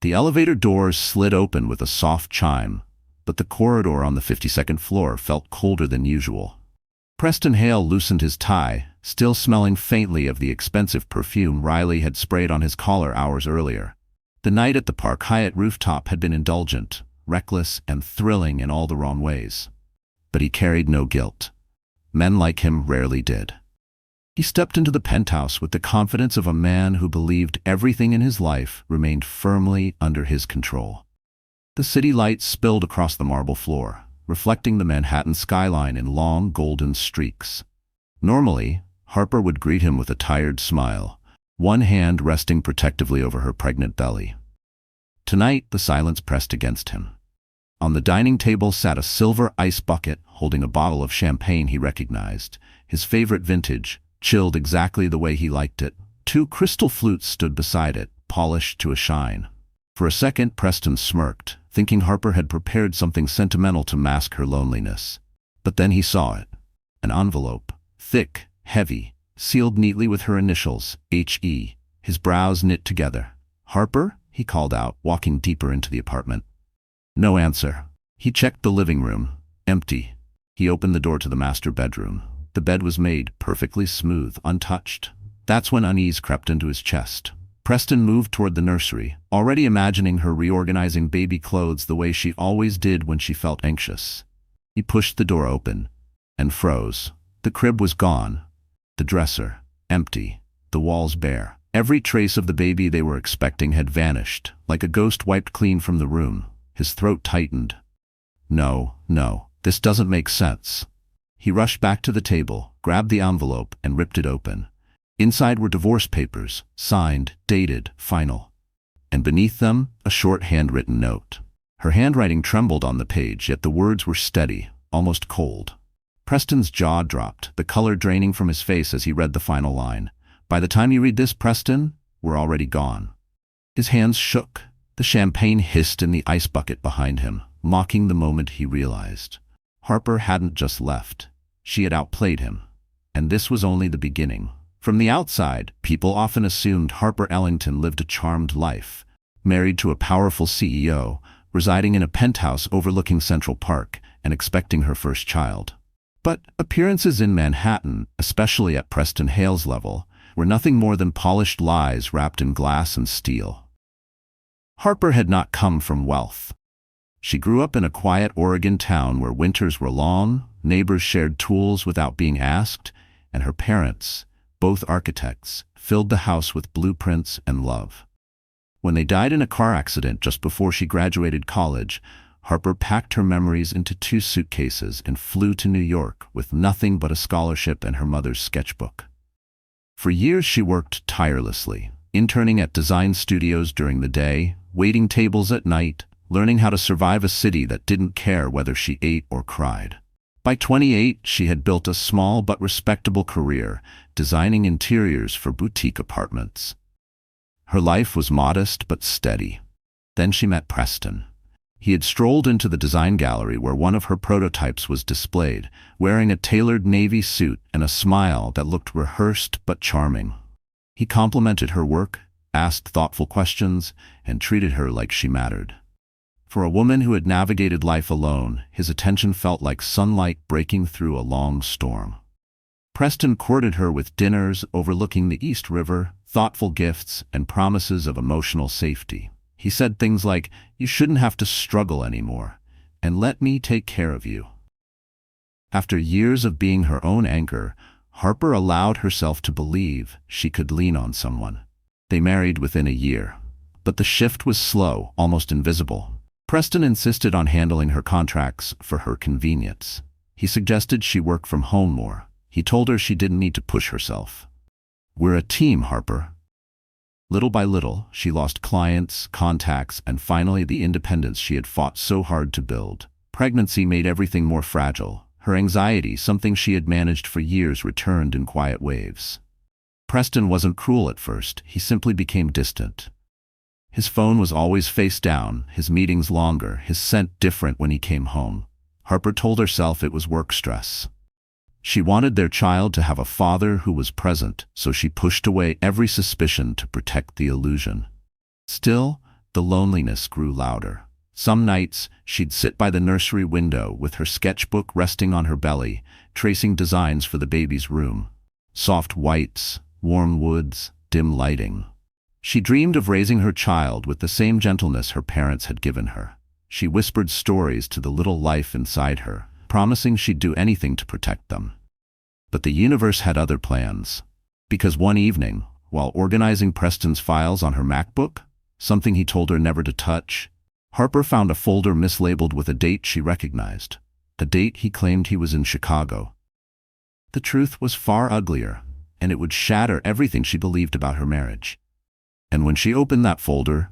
The elevator doors slid open with a soft chime, but the corridor on the 52nd floor felt colder than usual. Preston Hale loosened his tie, still smelling faintly of the expensive perfume Riley had sprayed on his collar hours earlier. The night at the Park Hyatt rooftop had been indulgent, reckless, and thrilling in all the wrong ways. But he carried no guilt. Men like him rarely did. He stepped into the penthouse with the confidence of a man who believed everything in his life remained firmly under his control. The city lights spilled across the marble floor, reflecting the Manhattan skyline in long golden streaks. Normally, Harper would greet him with a tired smile, one hand resting protectively over her pregnant belly. Tonight, the silence pressed against him. On the dining table sat a silver ice bucket holding a bottle of champagne he recognized, his favorite vintage, chilled exactly the way he liked it. Two crystal flutes stood beside it, polished to a shine. For a second, Preston smirked, thinking Harper had prepared something sentimental to mask her loneliness. But then he saw it. An envelope, thick, heavy, sealed neatly with her initials, H.E., his brows knit together. "Harper?" he called out, walking deeper into the apartment. No answer. He checked the living room. Empty. He opened the door to the master bedroom. The bed was made perfectly smooth, untouched. That's when unease crept into his chest. Preston moved toward the nursery, already imagining her reorganizing baby clothes the way she always did when she felt anxious. He pushed the door open and froze. The crib was gone. The dresser, empty. The walls bare. Every trace of the baby they were expecting had vanished, like a ghost wiped clean from the room. His throat tightened. No, this doesn't make sense. He rushed back to the table, grabbed the envelope, and ripped it open. Inside were divorce papers, signed, dated, final. And beneath them, a short handwritten note. Her handwriting trembled on the page, yet the words were steady, almost cold. Preston's jaw dropped, the color draining from his face as he read the final line. "By the time you read this, Preston, we're already gone." His hands shook. The champagne hissed in the ice bucket behind him, mocking the moment he realized. Harper hadn't just left. She had outplayed him. And this was only the beginning. From the outside, people often assumed Harper Ellington lived a charmed life, married to a powerful CEO, residing in a penthouse overlooking Central Park, and expecting her first child. But appearances in Manhattan, especially at Preston Hale's level, were nothing more than polished lies wrapped in glass and steel. Harper had not come from wealth. She grew up in a quiet Oregon town where winters were long, neighbors shared tools without being asked, and her parents, both architects, filled the house with blueprints and love. When they died in a car accident just before she graduated college, Harper packed her memories into 2 suitcases and flew to New York with nothing but a scholarship and her mother's sketchbook. For years she worked tirelessly, interning at design studios during the day, waiting tables at night, learning how to survive a city that didn't care whether she ate or cried. By 28, she had built a small but respectable career, designing interiors for boutique apartments. Her life was modest but steady. Then she met Preston. He had strolled into the design gallery where one of her prototypes was displayed, wearing a tailored navy suit and a smile that looked rehearsed but charming. He complimented her work, asked thoughtful questions, and treated her like she mattered. For a woman who had navigated life alone, his attention felt like sunlight breaking through a long storm. Preston courted her with dinners overlooking the East River, thoughtful gifts, and promises of emotional safety. He said things like, "You shouldn't have to struggle anymore, and let me take care of you." After years of being her own anchor, Harper allowed herself to believe she could lean on someone. They married within a year. But the shift was slow, almost invisible. Preston insisted on handling her contracts for her convenience. He suggested she work from home more. He told her she didn't need to push herself. "We're a team, Harper." Little by little, she lost clients, contacts, and finally the independence she had fought so hard to build. Pregnancy made everything more fragile. Her anxiety, something she had managed for years, returned in quiet waves. Preston wasn't cruel at first, he simply became distant. His phone was always face down, his meetings longer, his scent different when he came home. Harper told herself it was work stress. She wanted their child to have a father who was present, so she pushed away every suspicion to protect the illusion. Still, The loneliness grew louder. Some nights, she'd sit by the nursery window with her sketchbook resting on her belly, tracing designs for the baby's room. Soft whites, warm woods, dim lighting. She dreamed of raising her child with the same gentleness her parents had given her. She whispered stories to the little life inside her, promising she'd do anything to protect them. But the universe had other plans. Because one evening, while organizing Preston's files on her MacBook, something he told her never to touch, Harper found a folder mislabeled with a date she recognized, the date he claimed he was in Chicago. The truth was far uglier, and it would shatter everything she believed about her marriage. And when she opened that folder,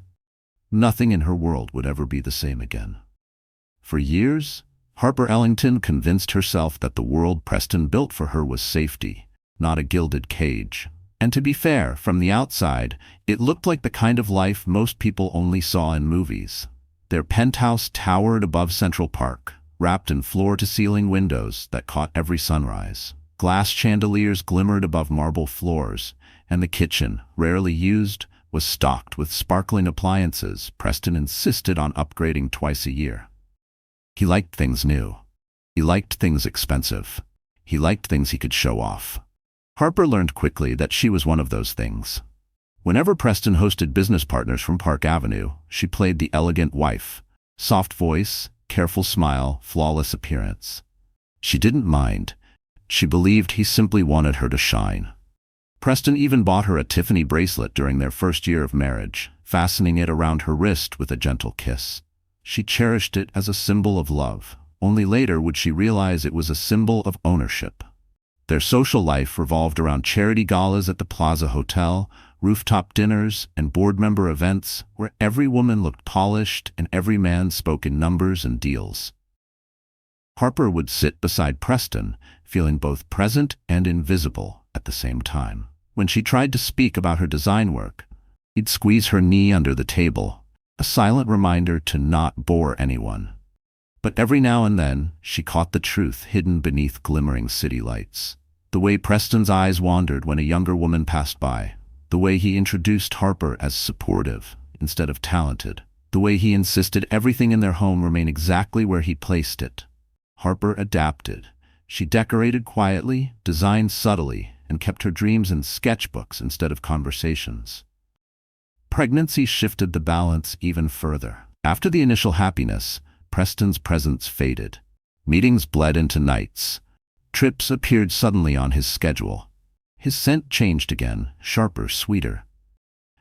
nothing in her world would ever be the same again. For years, Harper Ellington convinced herself that the world Preston built for her was safety, not a gilded cage. And to be fair, from the outside, it looked like the kind of life most people only saw in movies. Their penthouse towered above Central Park, wrapped in floor-to-ceiling windows that caught every sunrise. Glass chandeliers glimmered above marble floors, and the kitchen, rarely used, was stocked with sparkling appliances Preston insisted on upgrading twice a year. He liked things new. He liked things expensive. He liked things he could show off. Harper learned quickly that she was one of those things. Whenever Preston hosted business partners from Park Avenue, she played the elegant wife. Soft voice, careful smile, flawless appearance. She didn't mind. She believed he simply wanted her to shine. Preston even bought her a Tiffany bracelet during their first year of marriage, fastening it around her wrist with a gentle kiss. She cherished it as a symbol of love. Only later would she realize it was a symbol of ownership. Their social life revolved around charity galas at the Plaza Hotel, rooftop dinners, and board member events where every woman looked polished and every man spoke in numbers and deals. Harper would sit beside Preston, feeling both present and invisible at the same time. When she tried to speak about her design work, he'd squeeze her knee under the table, a silent reminder to not bore anyone. But every now and then, she caught the truth hidden beneath glimmering city lights. The way Preston's eyes wandered when a younger woman passed by. The way he introduced Harper as supportive instead of talented. The way he insisted everything in their home remain exactly where he placed it. Harper adapted. She decorated quietly, designed subtly, and kept her dreams in sketchbooks instead of conversations. Pregnancy shifted the balance even further. After the initial happiness, Preston's presence faded. Meetings bled into nights. Trips appeared suddenly on his schedule. His scent changed again, sharper, sweeter.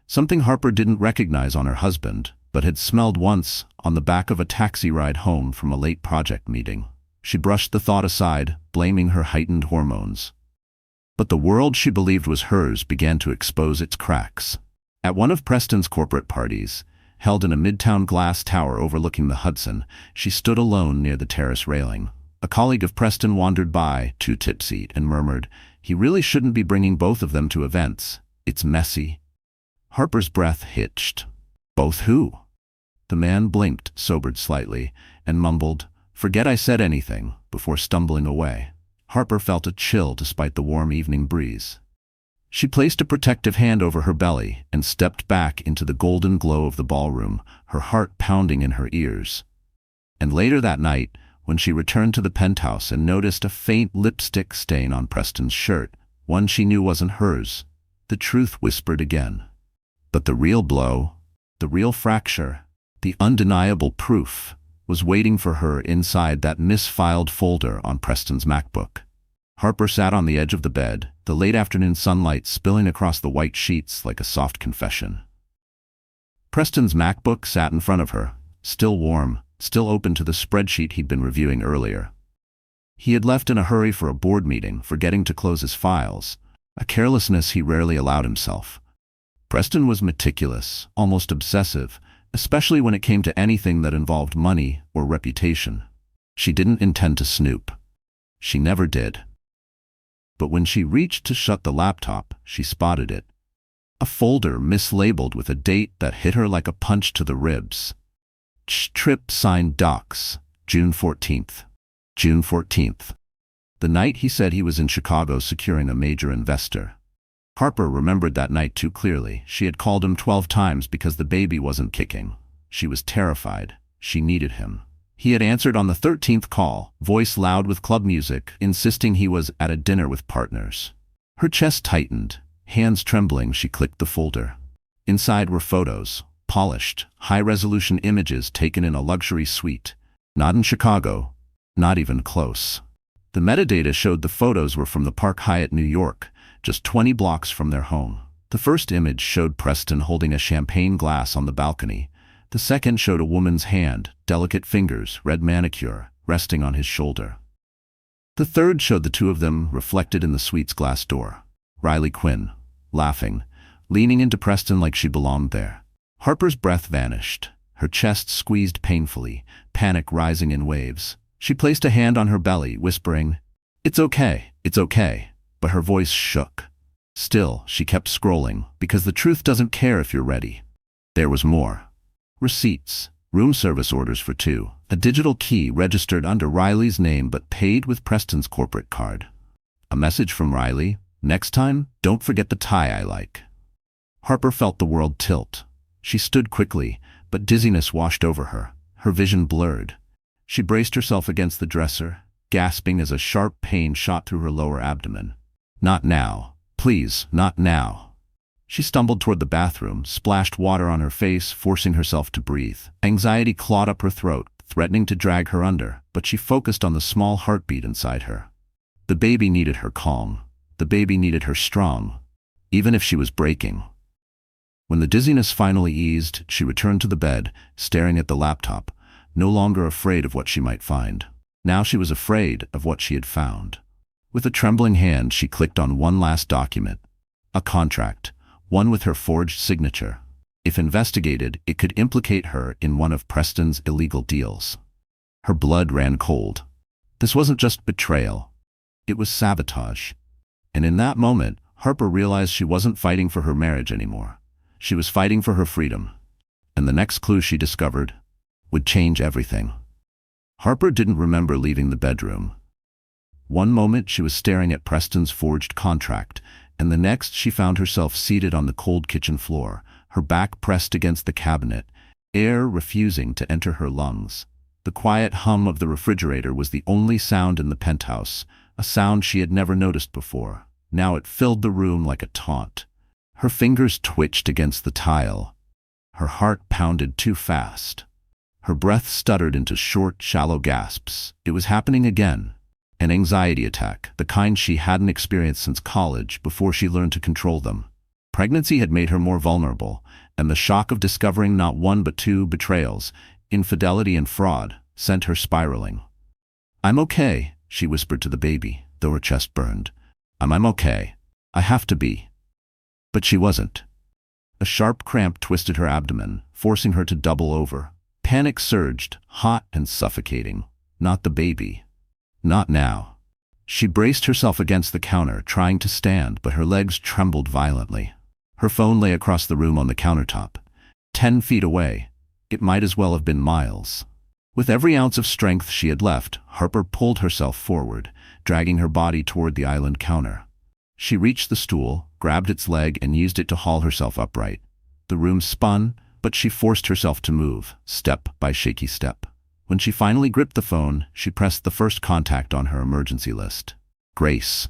Something Harper didn't recognize on her husband, but had smelled once on the back of a taxi ride home from a late project meeting. She brushed the thought aside, blaming her heightened hormones. But the world she believed was hers began to expose its cracks. At one of Preston's corporate parties, held in a midtown glass tower overlooking the Hudson, she stood alone near the terrace railing. A colleague of Preston wandered by, too tipsy, and murmured, "He really shouldn't be bringing both of them to events. It's messy." Harper's breath hitched. "Both who?" The man blinked, sobered slightly, and mumbled, "Forget I said anything," before stumbling away. Harper felt a chill despite the warm evening breeze. She placed a protective hand over her belly and stepped back into the golden glow of the ballroom, her heart pounding in her ears. And later that night, when she returned to the penthouse and noticed a faint lipstick stain on Preston's shirt, one she knew wasn't hers, the truth whispered again. But the real blow, the real fracture, the undeniable proof, was waiting for her inside that misfiled folder on Preston's MacBook. Harper sat on the edge of the bed, the late afternoon sunlight spilling across the white sheets like a soft confession. Preston's MacBook sat in front of her, still warm, still open to the spreadsheet he'd been reviewing earlier. He had left in a hurry for a board meeting, forgetting to close his files, a carelessness he rarely allowed himself. Preston was meticulous, almost obsessive, especially when it came to anything that involved money or reputation. She didn't intend to snoop. She never did. But when she reached to shut the laptop, she spotted it. A folder mislabeled with a date that hit her like a punch to the ribs. Trip signed docs, June 14th. June 14th. The night he said he was in Chicago securing a major investor. Harper remembered that night too clearly. She had called him 12 times because the baby wasn't kicking. She was terrified. She needed him. He had answered on the 13th call, voice loud with club music, insisting he was at a dinner with partners. Her chest tightened. Hands trembling, she clicked the folder. Inside were photos, polished, high-resolution images taken in a luxury suite. Not in Chicago. Not even close. The metadata showed the photos were from the Park Hyatt, New York, just 20 blocks from their home. The first image showed Preston holding a champagne glass on the balcony. The second showed a woman's hand, delicate fingers, red manicure, resting on his shoulder. The third showed the two of them reflected in the suite's glass door. Riley Quinn, laughing, leaning into Preston like she belonged there. Harper's breath vanished. Her chest squeezed painfully, panic rising in waves. She placed a hand on her belly, whispering, it's okay, but her voice shook. Still, she kept scrolling, because the truth doesn't care if you're ready. There was more. Receipts, room service orders for 2, a digital key registered under Riley's name but paid with Preston's corporate card. A message from Riley, next time, don't forget the tie I like. Harper felt the world tilt. She stood quickly, but dizziness washed over her. Her vision blurred. She braced herself against the dresser, gasping as a sharp pain shot through her lower abdomen. Not now. Please, not now. She stumbled toward the bathroom, splashed water on her face, forcing herself to breathe. Anxiety clawed up her throat, threatening to drag her under, but she focused on the small heartbeat inside her. The baby needed her calm. The baby needed her strong, even if she was breaking. When the dizziness finally eased, she returned to the bed, staring at the laptop, no longer afraid of what she might find. Now she was afraid of what she had found. With a trembling hand, she clicked on one last document. A contract. One with her forged signature. If investigated, it could implicate her in one of Preston's illegal deals. Her blood ran cold. This wasn't just betrayal. It was sabotage. And in that moment, Harper realized she wasn't fighting for her marriage anymore. She was fighting for her freedom. And the next clue she discovered would change everything. Harper didn't remember leaving the bedroom. One moment she was staring at Preston's forged contract, and the next she found herself seated on the cold kitchen floor, her back pressed against the cabinet, air refusing to enter her lungs. The quiet hum of the refrigerator was the only sound in the penthouse, a sound she had never noticed before. Now it filled the room like a taunt. Her fingers twitched against the tile. Her heart pounded too fast. Her breath stuttered into short, shallow gasps. It was happening again. An anxiety attack, the kind she hadn't experienced since college before she learned to control them. Pregnancy had made her more vulnerable, and the shock of discovering not one but 2 betrayals, infidelity and fraud, sent her spiraling. I'm okay, she whispered to the baby, though her chest burned. I'm okay. I have to be. But she wasn't. A sharp cramp twisted her abdomen, forcing her to double over. Panic surged, hot and suffocating. Not the baby. Not now. She braced herself against the counter, trying to stand, but her legs trembled violently. Her phone lay across the room on the countertop. 10 feet away. It might as well have been miles. With every ounce of strength she had left, Harper pulled herself forward, dragging her body toward the island counter. She reached the stool, grabbed its leg, and used it to haul herself upright. The room spun, but she forced herself to move, step by shaky step. When she finally gripped the phone, she pressed the first contact on her emergency list. Grace.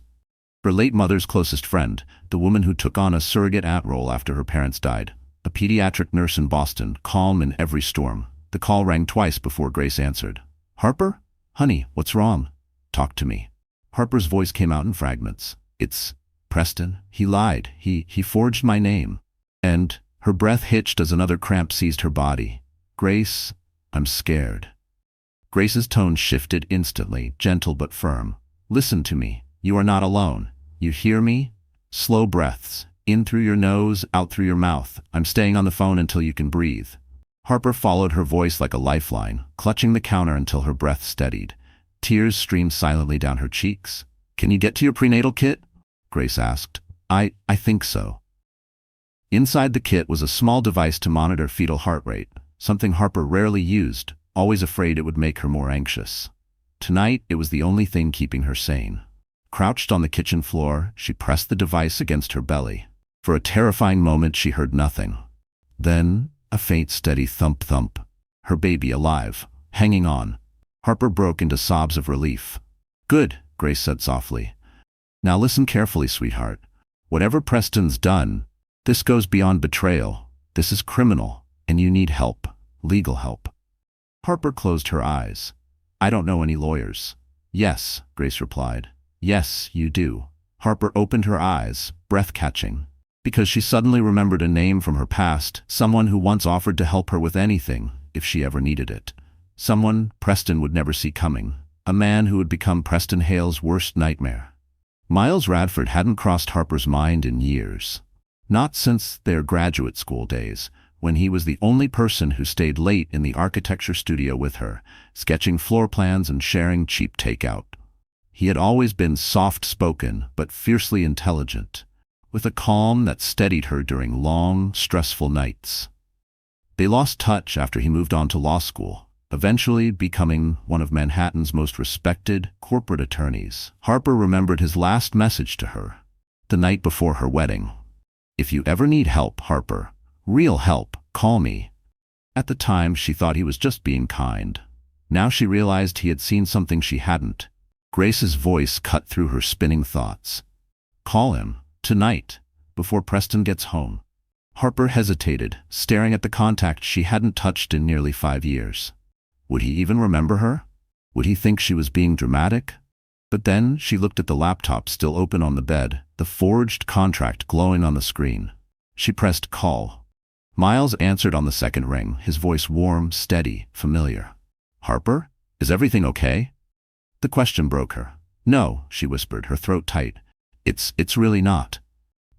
Her late mother's closest friend, the woman who took on a surrogate aunt role after her parents died. A pediatric nurse in Boston, calm in every storm. The call rang twice before Grace answered. Harper? Honey, what's wrong? Talk to me. Harper's voice came out in fragments. It's Preston. He lied. He forged my name. And her breath hitched as another cramp seized her body. Grace, I'm scared. Grace's tone shifted instantly, gentle but firm. Listen to me. You are not alone. You hear me? Slow breaths. In through your nose, out through your mouth. I'm staying on the phone until you can breathe. Harper followed her voice like a lifeline, clutching the counter until her breath steadied. Tears streamed silently down her cheeks. Can you get to your prenatal kit? Grace asked. I think so. Inside the kit was a small device to monitor fetal heart rate, something Harper rarely used, always afraid it would make her more anxious. Tonight, it was the only thing keeping her sane. Crouched on the kitchen floor, she pressed the device against her belly. For a terrifying moment, she heard nothing. Then, a faint, steady thump-thump. Her baby alive, hanging on. Harper broke into sobs of relief. "Good," Grace said softly. "Now listen carefully, sweetheart. Whatever Preston's done, this goes beyond betrayal. This is criminal, and you need help. Legal help." Harper closed her eyes. "I don't know any lawyers." "Yes," Grace replied. "Yes, you do." Harper opened her eyes, breath-catching, because she suddenly remembered a name from her past, someone who once offered to help her with anything, if she ever needed it. Someone Preston would never see coming. A man who would become Preston Hale's worst nightmare. Miles Radford hadn't crossed Harper's mind in years. Not since their graduate school days, when he was the only person who stayed late in the architecture studio with her, sketching floor plans and sharing cheap takeout. He had always been soft-spoken but fiercely intelligent, with a calm that steadied her during long, stressful nights. They lost touch after he moved on to law school, eventually becoming one of Manhattan's most respected corporate attorneys. Harper remembered his last message to her, the night before her wedding. "If you ever need help, Harper, real help, call me." At the time, she thought he was just being kind. Now she realized he had seen something she hadn't. Grace's voice cut through her spinning thoughts. "Call him, tonight, before Preston gets home." Harper hesitated, staring at the contact she hadn't touched in nearly 5 years. Would he even remember her? Would he think she was being dramatic? But then she looked at the laptop still open on the bed, the forged contract glowing on the screen. She pressed call. Miles answered on the second ring, his voice warm, steady, familiar. "Harper? Is everything okay?" The question broke her. "No," she whispered, her throat tight. It's really not."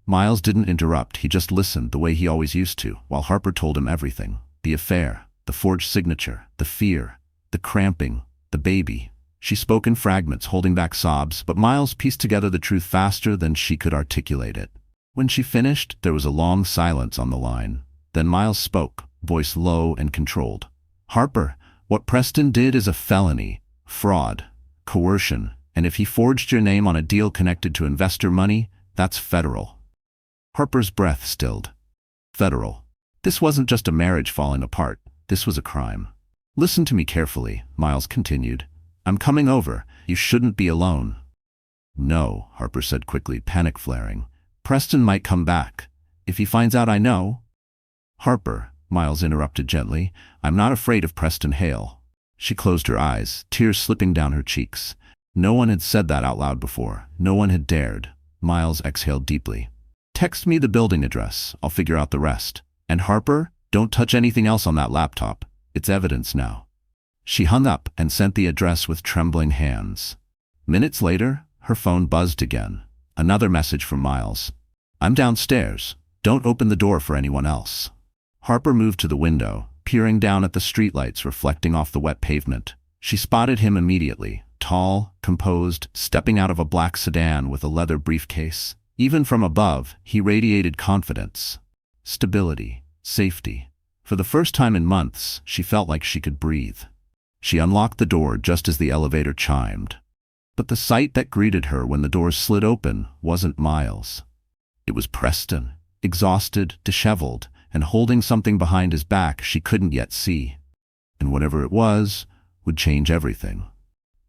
Miles didn't interrupt, he just listened the way he always used to, while Harper told him everything. The affair, the forged signature, the fear, the cramping, the baby. She spoke in fragments, holding back sobs, but Miles pieced together the truth faster than she could articulate it. When she finished, there was a long silence on the line. Then Miles spoke, voice low and controlled. "Harper, what Preston did is a felony, fraud, coercion, and if he forged your name on a deal connected to investor money, that's federal." Harper's breath stilled. Federal. This wasn't just a marriage falling apart. This was a crime. "Listen to me carefully," Miles continued. "I'm coming over. You shouldn't be alone." "No," Harper said quickly, panic flaring. "Preston might come back. If he finds out I know—" "Harper," Miles interrupted gently, "I'm not afraid of Preston Hale." She closed her eyes, tears slipping down her cheeks. No one had said that out loud before. No one had dared. Miles exhaled deeply. "Text me the building address. I'll figure out the rest. And Harper, don't touch anything else on that laptop. It's evidence now." She hung up and sent the address with trembling hands. Minutes later, her phone buzzed again. Another message from Miles. "I'm downstairs. Don't open the door for anyone else." Harper moved to the window, peering down at the streetlights reflecting off the wet pavement. She spotted him immediately, tall, composed, stepping out of a black sedan with a leather briefcase. Even from above, he radiated confidence, stability, safety. For the first time in months, she felt like she could breathe. She unlocked the door just as the elevator chimed. But the sight that greeted her when the doors slid open wasn't Miles. It was Preston, exhausted, disheveled, and holding something behind his back she couldn't yet see. And whatever it was, would change everything.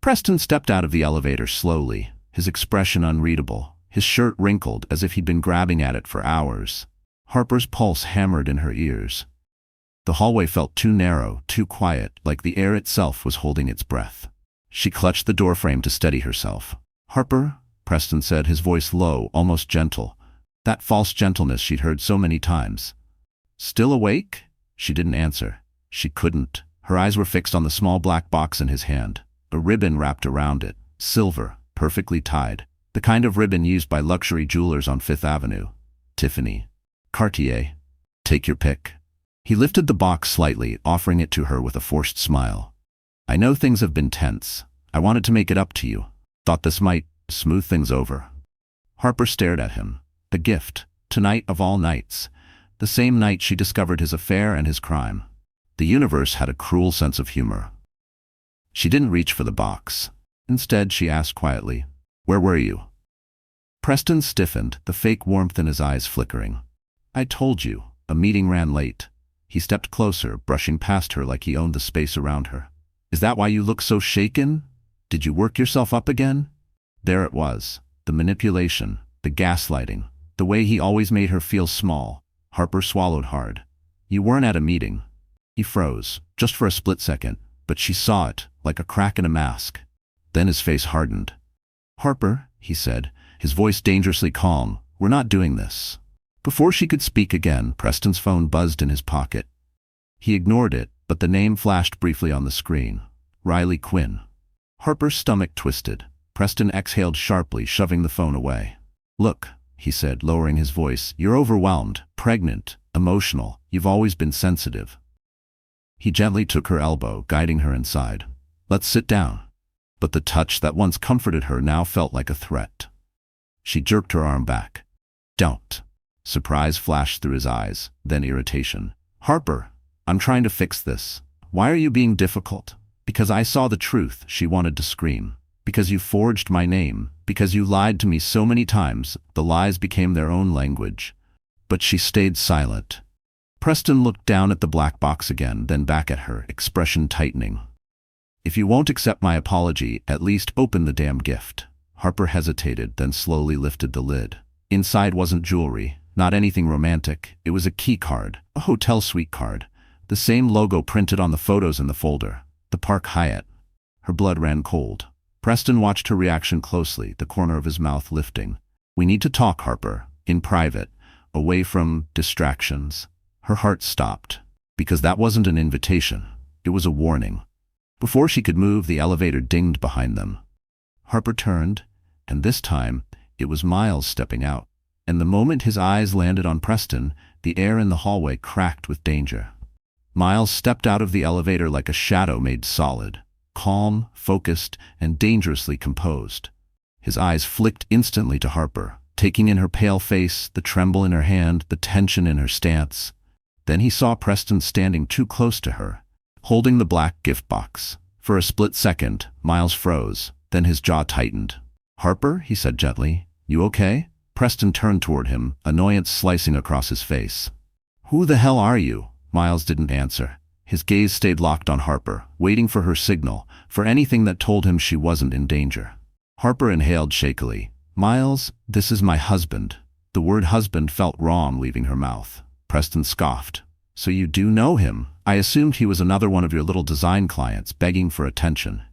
Preston stepped out of the elevator slowly, his expression unreadable, his shirt wrinkled as if he'd been grabbing at it for hours. Harper's pulse hammered in her ears. The hallway felt too narrow, too quiet, like the air itself was holding its breath. She clutched the doorframe to steady herself. "Harper," Preston said, his voice low, almost gentle. That false gentleness she'd heard so many times. "Still awake?" She didn't answer. She couldn't. Her eyes were fixed on the small black box in his hand. A ribbon wrapped around it, silver, perfectly tied. The kind of ribbon used by luxury jewelers on Fifth Avenue. Tiffany. Cartier. Take your pick. He lifted the box slightly, offering it to her with a forced smile. "I know things have been tense. I wanted to make it up to you. Thought this might smooth things over." Harper stared at him. A gift. Tonight of all nights. The same night she discovered his affair and his crime. The universe had a cruel sense of humor. She didn't reach for the box. Instead, she asked quietly, Where were you? Preston stiffened, the fake warmth in his eyes flickering. I told you, a meeting ran late. He stepped closer, brushing past her like he owned the space around her. Is that why you look so shaken? Did you work yourself up again? There it was, the manipulation, the gaslighting, the way he always made her feel small. Harper swallowed hard. You weren't at a meeting. He froze, just for a split second, but she saw it, like a crack in a mask. Then his face hardened. Harper, he said, his voice dangerously calm, we're not doing this. Before she could speak again, Preston's phone buzzed in his pocket. He ignored it, but the name flashed briefly on the screen. Riley Quinn. Harper's stomach twisted. Preston exhaled sharply, shoving the phone away. Look, he said, lowering his voice, you're overwhelmed, pregnant, emotional, you've always been sensitive. He gently took her elbow, guiding her inside. Let's sit down. But the touch that once comforted her now felt like a threat. She jerked her arm back. Don't. Surprise flashed through his eyes, then irritation. Harper, I'm trying to fix this. Why are you being difficult? Because I saw the truth, she wanted to scream. Because you forged my name. Because you lied to me so many times, the lies became their own language. But she stayed silent. Preston looked down at the black box again, then back at her, expression tightening. If you won't accept my apology, at least open the damn gift. Harper hesitated, then slowly lifted the lid. Inside wasn't jewelry, not anything romantic. It was a key card, a hotel suite card. The same logo printed on the photos in the folder. The Park Hyatt. Her blood ran cold. Preston watched her reaction closely, the corner of his mouth lifting. We need to talk, Harper. In private. Away from distractions. Her heart stopped. Because that wasn't an invitation. It was a warning. Before she could move, the elevator dinged behind them. Harper turned, and this time, it was Miles stepping out. And the moment his eyes landed on Preston, the air in the hallway cracked with danger. Miles stepped out of the elevator like a shadow made solid, calm, focused, and dangerously composed. His eyes flicked instantly to Harper, taking in her pale face, the tremble in her hand, the tension in her stance. Then he saw Preston standing too close to her, holding the black gift box. For a split second, Miles froze, then his jaw tightened. Harper, he said gently, you okay? Preston turned toward him, annoyance slicing across his face. Who the hell are you? Miles didn't answer. His gaze stayed locked on Harper, waiting for her signal, for anything that told him she wasn't in danger. Harper inhaled shakily. Miles, this is my husband. The word husband felt wrong leaving her mouth. Preston scoffed. So you do know him? I assumed he was another one of your little design clients begging for attention.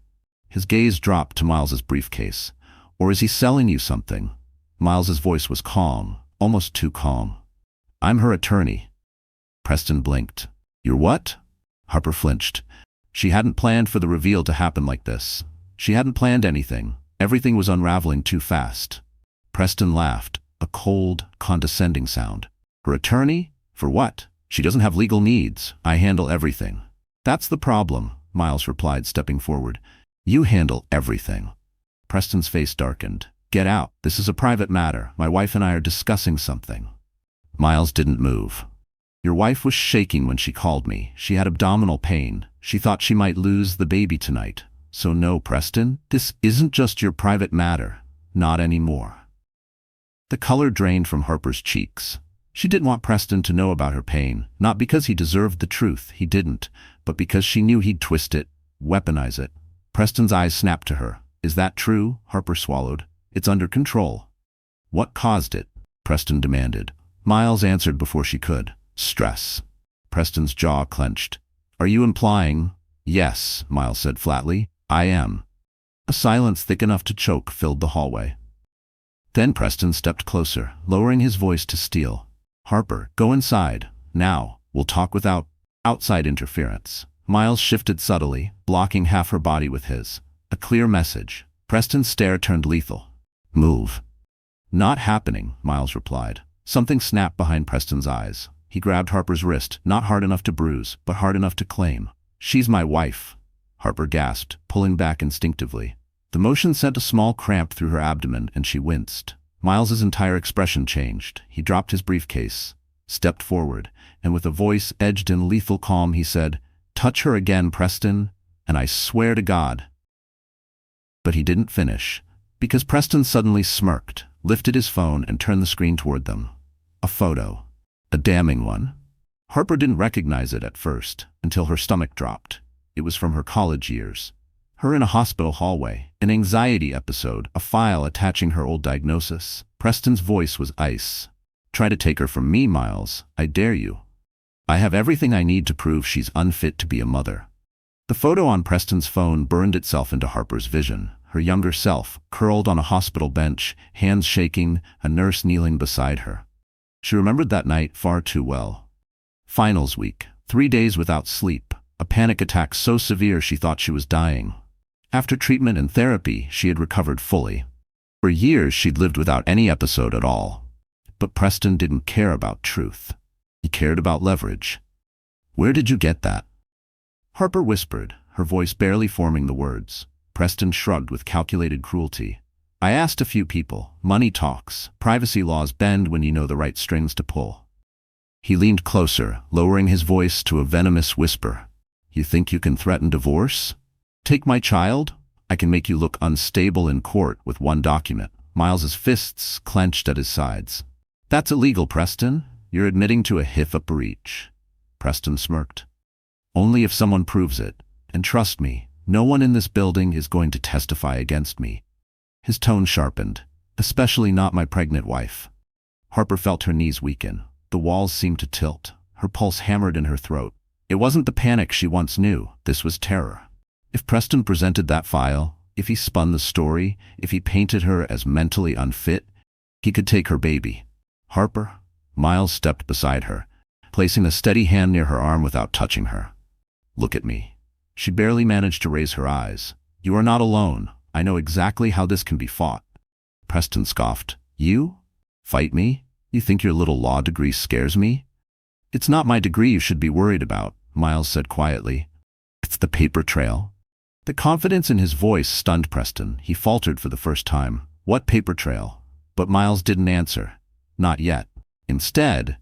His gaze dropped to Miles's briefcase. Or is he selling you something? Miles's voice was calm, almost too calm. I'm her attorney. Preston blinked. You're what? Harper flinched. She hadn't planned for the reveal to happen like this. She hadn't planned anything. Everything was unraveling too fast. Preston laughed, a cold, condescending sound. Her attorney? For what? She doesn't have legal needs. I handle everything. That's the problem, Miles replied, stepping forward. You handle everything. Preston's face darkened. Get out. This is a private matter. My wife and I are discussing something. Miles didn't move. Your wife was shaking when she called me. She had abdominal pain. She thought she might lose the baby tonight. So no, Preston, this isn't just your private matter. Not anymore. The color drained from Harper's cheeks. She didn't want Preston to know about her pain, not because he deserved the truth, he didn't, but because she knew he'd twist it, weaponize it. Preston's eyes snapped to her. Is that true? Harper swallowed. It's under control. What caused it? Preston demanded. Miles answered before she could. Stress. Preston's jaw clenched. Are you implying? Yes, Miles said flatly. I am. A silence thick enough to choke filled the hallway. Then Preston stepped closer, lowering his voice to steel. Harper, go inside. Now. We'll talk without outside interference. Miles shifted subtly, blocking half her body with his. A clear message. Preston's stare turned lethal. Move. Not happening, Miles replied. Something snapped behind Preston's eyes. He grabbed Harper's wrist, not hard enough to bruise, but hard enough to claim. She's my wife. Harper gasped, pulling back instinctively. The motion sent a small cramp through her abdomen, and she winced. Miles's entire expression changed. He dropped his briefcase, stepped forward, and with a voice edged in lethal calm, he said, Touch her again, Preston, and I swear to God. But he didn't finish, Because Preston suddenly smirked, lifted his phone and turned the screen toward them. A photo. A damning one. Harper didn't recognize it at first, until her stomach dropped. It was from her college years. Her in a hospital hallway, an anxiety episode, a file attaching her old diagnosis. Preston's voice was ice. Try to take her from me, Miles. I dare you. I have everything I need to prove she's unfit to be a mother. The photo on Preston's phone burned itself into Harper's vision. Her younger self, curled on a hospital bench, hands shaking, a nurse kneeling beside her. She remembered that night far too well. Finals week, 3 days without sleep, a panic attack so severe she thought she was dying. After treatment and therapy, she had recovered fully. For years, she'd lived without any episode at all. But Preston didn't care about truth. He cared about leverage. Where did you get that? Harper whispered, her voice barely forming the words. Preston shrugged with calculated cruelty. I asked a few people. Money talks. Privacy laws bend when you know the right strings to pull. He leaned closer, lowering his voice to a venomous whisper. You think you can threaten divorce? Take my child? I can make you look unstable in court with one document. Miles's fists clenched at his sides. That's illegal, Preston. You're admitting to a HIPAA breach. Preston smirked. Only if someone proves it. And trust me, no one in this building is going to testify against me. His tone sharpened. Especially not my pregnant wife. Harper felt her knees weaken. The walls seemed to tilt. Her pulse hammered in her throat. It wasn't the panic she once knew. This was terror. If Preston presented that file, if he spun the story, if he painted her as mentally unfit, he could take her baby. Harper? Miles stepped beside her, placing a steady hand near her arm without touching her. Look at me. She barely managed to raise her eyes. You are not alone. I know exactly how this can be fought. Preston scoffed. You? Fight me? You think your little law degree scares me? It's not my degree you should be worried about, Miles said quietly. It's the paper trail. The confidence in his voice stunned Preston. He faltered for the first time. What paper trail? But Miles didn't answer. Not yet. Instead,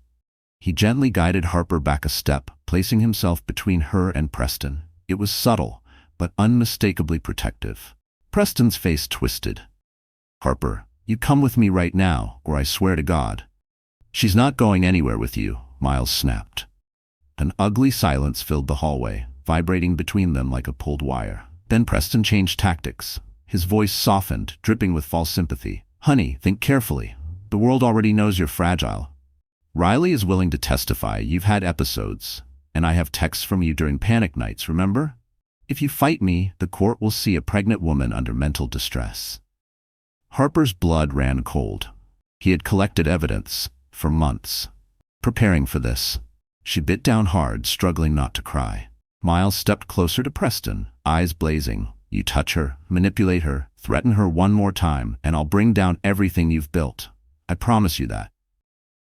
he gently guided Harper back a step, placing himself between her and Preston. It was subtle, but unmistakably protective. Preston's face twisted. Harper, you come with me right now, or I swear to God. She's not going anywhere with you, Miles snapped. An ugly silence filled the hallway, vibrating between them like a pulled wire. Then Preston changed tactics. His voice softened, dripping with false sympathy. Honey, think carefully. The world already knows you're fragile. Riley is willing to testify. You've had episodes, and I have texts from you during panic nights, remember? If you fight me, the court will see a pregnant woman under mental distress. Harper's blood ran cold. He had collected evidence for months, preparing for this. She bit down hard, struggling not to cry. Miles stepped closer to Preston, eyes blazing. You touch her, manipulate her, threaten her one more time, and I'll bring down everything you've built. I promise you that.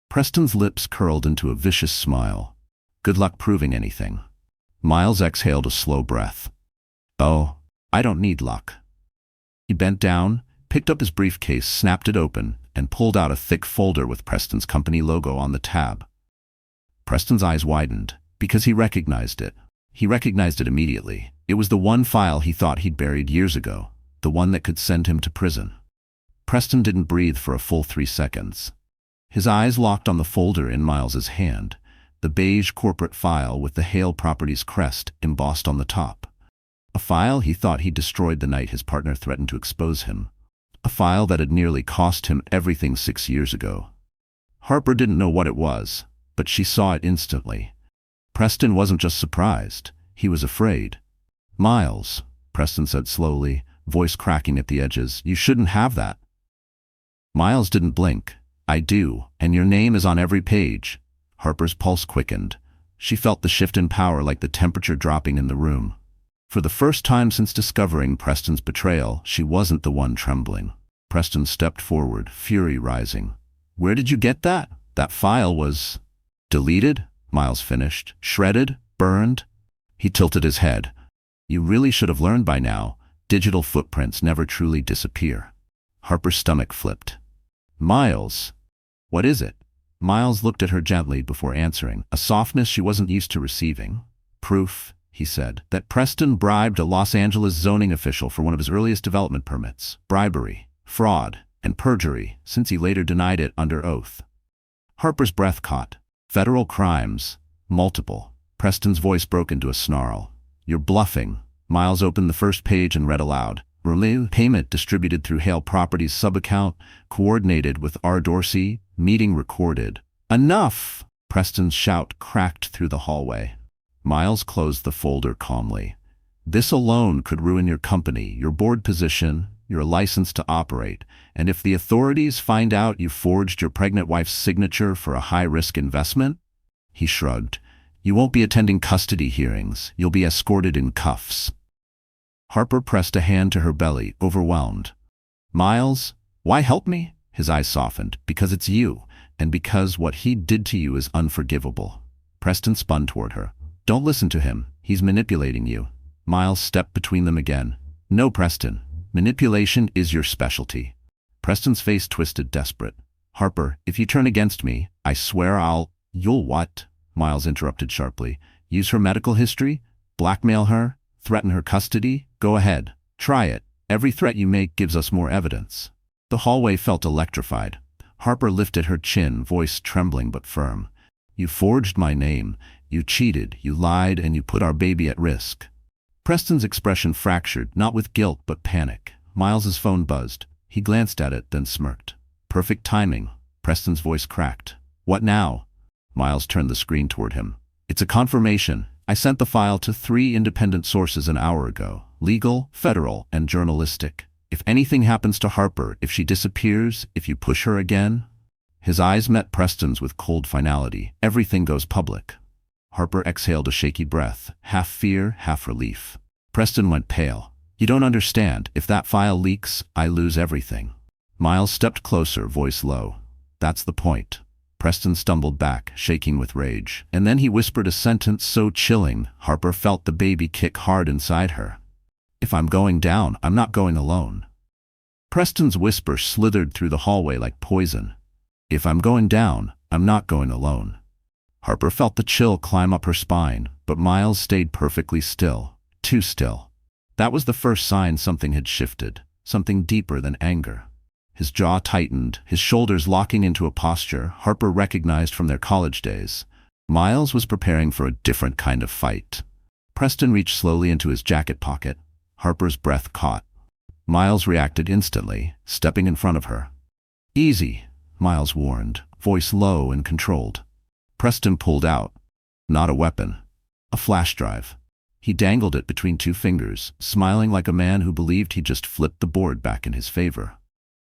Preston's lips curled into a vicious smile. Good luck proving anything. Miles exhaled a slow breath. Oh, I don't need luck. He bent down, picked up his briefcase, snapped it open, and pulled out a thick folder with Preston's company logo on the tab. Preston's eyes widened, because he recognized it. He recognized it immediately. It was the one file he thought he'd buried years ago, the one that could send him to prison. Preston didn't breathe for a full 3 seconds. His eyes locked on the folder in Miles's hand, the beige corporate file with the Hale Properties crest embossed on the top. A file he thought he'd destroyed the night his partner threatened to expose him. A file that had nearly cost him everything 6 years ago. Harper didn't know what it was, but she saw it instantly. Preston wasn't just surprised, he was afraid. Miles, Preston said slowly, voice cracking at the edges, you shouldn't have that. Miles didn't blink. I do, and your name is on every page. Harper's pulse quickened. She felt the shift in power like the temperature dropping in the room. For the first time since discovering Preston's betrayal, she wasn't the one trembling. Preston stepped forward, fury rising. Where did you get that? That file was deleted? Miles finished. Shredded? Burned? He tilted his head. You really should have learned by now. Digital footprints never truly disappear. Harper's stomach flipped. Miles, what is it? Miles looked at her gently before answering, a softness she wasn't used to receiving. Proof, he said, that Preston bribed a Los Angeles zoning official for one of his earliest development permits. Bribery. fraud, and perjury, since he later denied it under oath. Harper's breath caught. Federal crimes. Multiple. Preston's voice broke into a snarl. You're bluffing. Miles opened the first page and read aloud. Payment distributed through Hale Properties subaccount, coordinated with R. Dorsey, meeting recorded. Enough! Preston's shout cracked through the hallway. Miles closed the folder calmly. This alone could ruin your company, your board position, your license to operate, and if the authorities find out you forged your pregnant wife's signature for a high-risk investment, he shrugged, you won't be attending custody hearings, you'll be escorted in cuffs. Harper pressed a hand to her belly, overwhelmed. Miles, why help me? His eyes softened. Because it's you, and because what he did to you is unforgivable. Preston spun toward her. Don't listen to him, he's manipulating you. Miles stepped between them again. No, Preston. Manipulation is your specialty. Preston's face twisted, desperate. Harper, if you turn against me, I swear You'll what? Miles interrupted sharply. Use her medical history? Blackmail her? Threaten her custody? Go ahead. Try it. Every threat you make gives us more evidence. The hallway felt electrified. Harper lifted her chin, voice trembling but firm. You forged my name. You cheated, you lied, and you put our baby at risk. Preston's expression fractured, not with guilt but panic. Miles's phone buzzed. He glanced at it, then smirked. Perfect timing. Preston's voice cracked. What now? Miles turned the screen toward him. It's a confirmation. I sent the file to 3 independent sources an hour ago. Legal, federal, and journalistic. If anything happens to Harper, if she disappears, if you push her again... His eyes met Preston's with cold finality. Everything goes public. Harper exhaled a shaky breath, half fear, half relief. Preston went pale. You don't understand. If that file leaks, I lose everything. Miles stepped closer, voice low. That's the point. Preston stumbled back, shaking with rage. And then he whispered a sentence so chilling, Harper felt the baby kick hard inside her. If I'm going down, I'm not going alone. Preston's whisper slithered through the hallway like poison. If I'm going down, I'm not going alone. Harper felt the chill climb up her spine, but Miles stayed perfectly still, too still. That was the first sign something had shifted, something deeper than anger. His jaw tightened, his shoulders locking into a posture Harper recognized from their college days. Miles was preparing for a different kind of fight. Preston reached slowly into his jacket pocket. Harper's breath caught. Miles reacted instantly, stepping in front of her. Easy, Miles warned, voice low and controlled. Preston pulled out. Not a weapon. A flash drive. He dangled it between 2 fingers, smiling like a man who believed he'd just flipped the board back in his favor.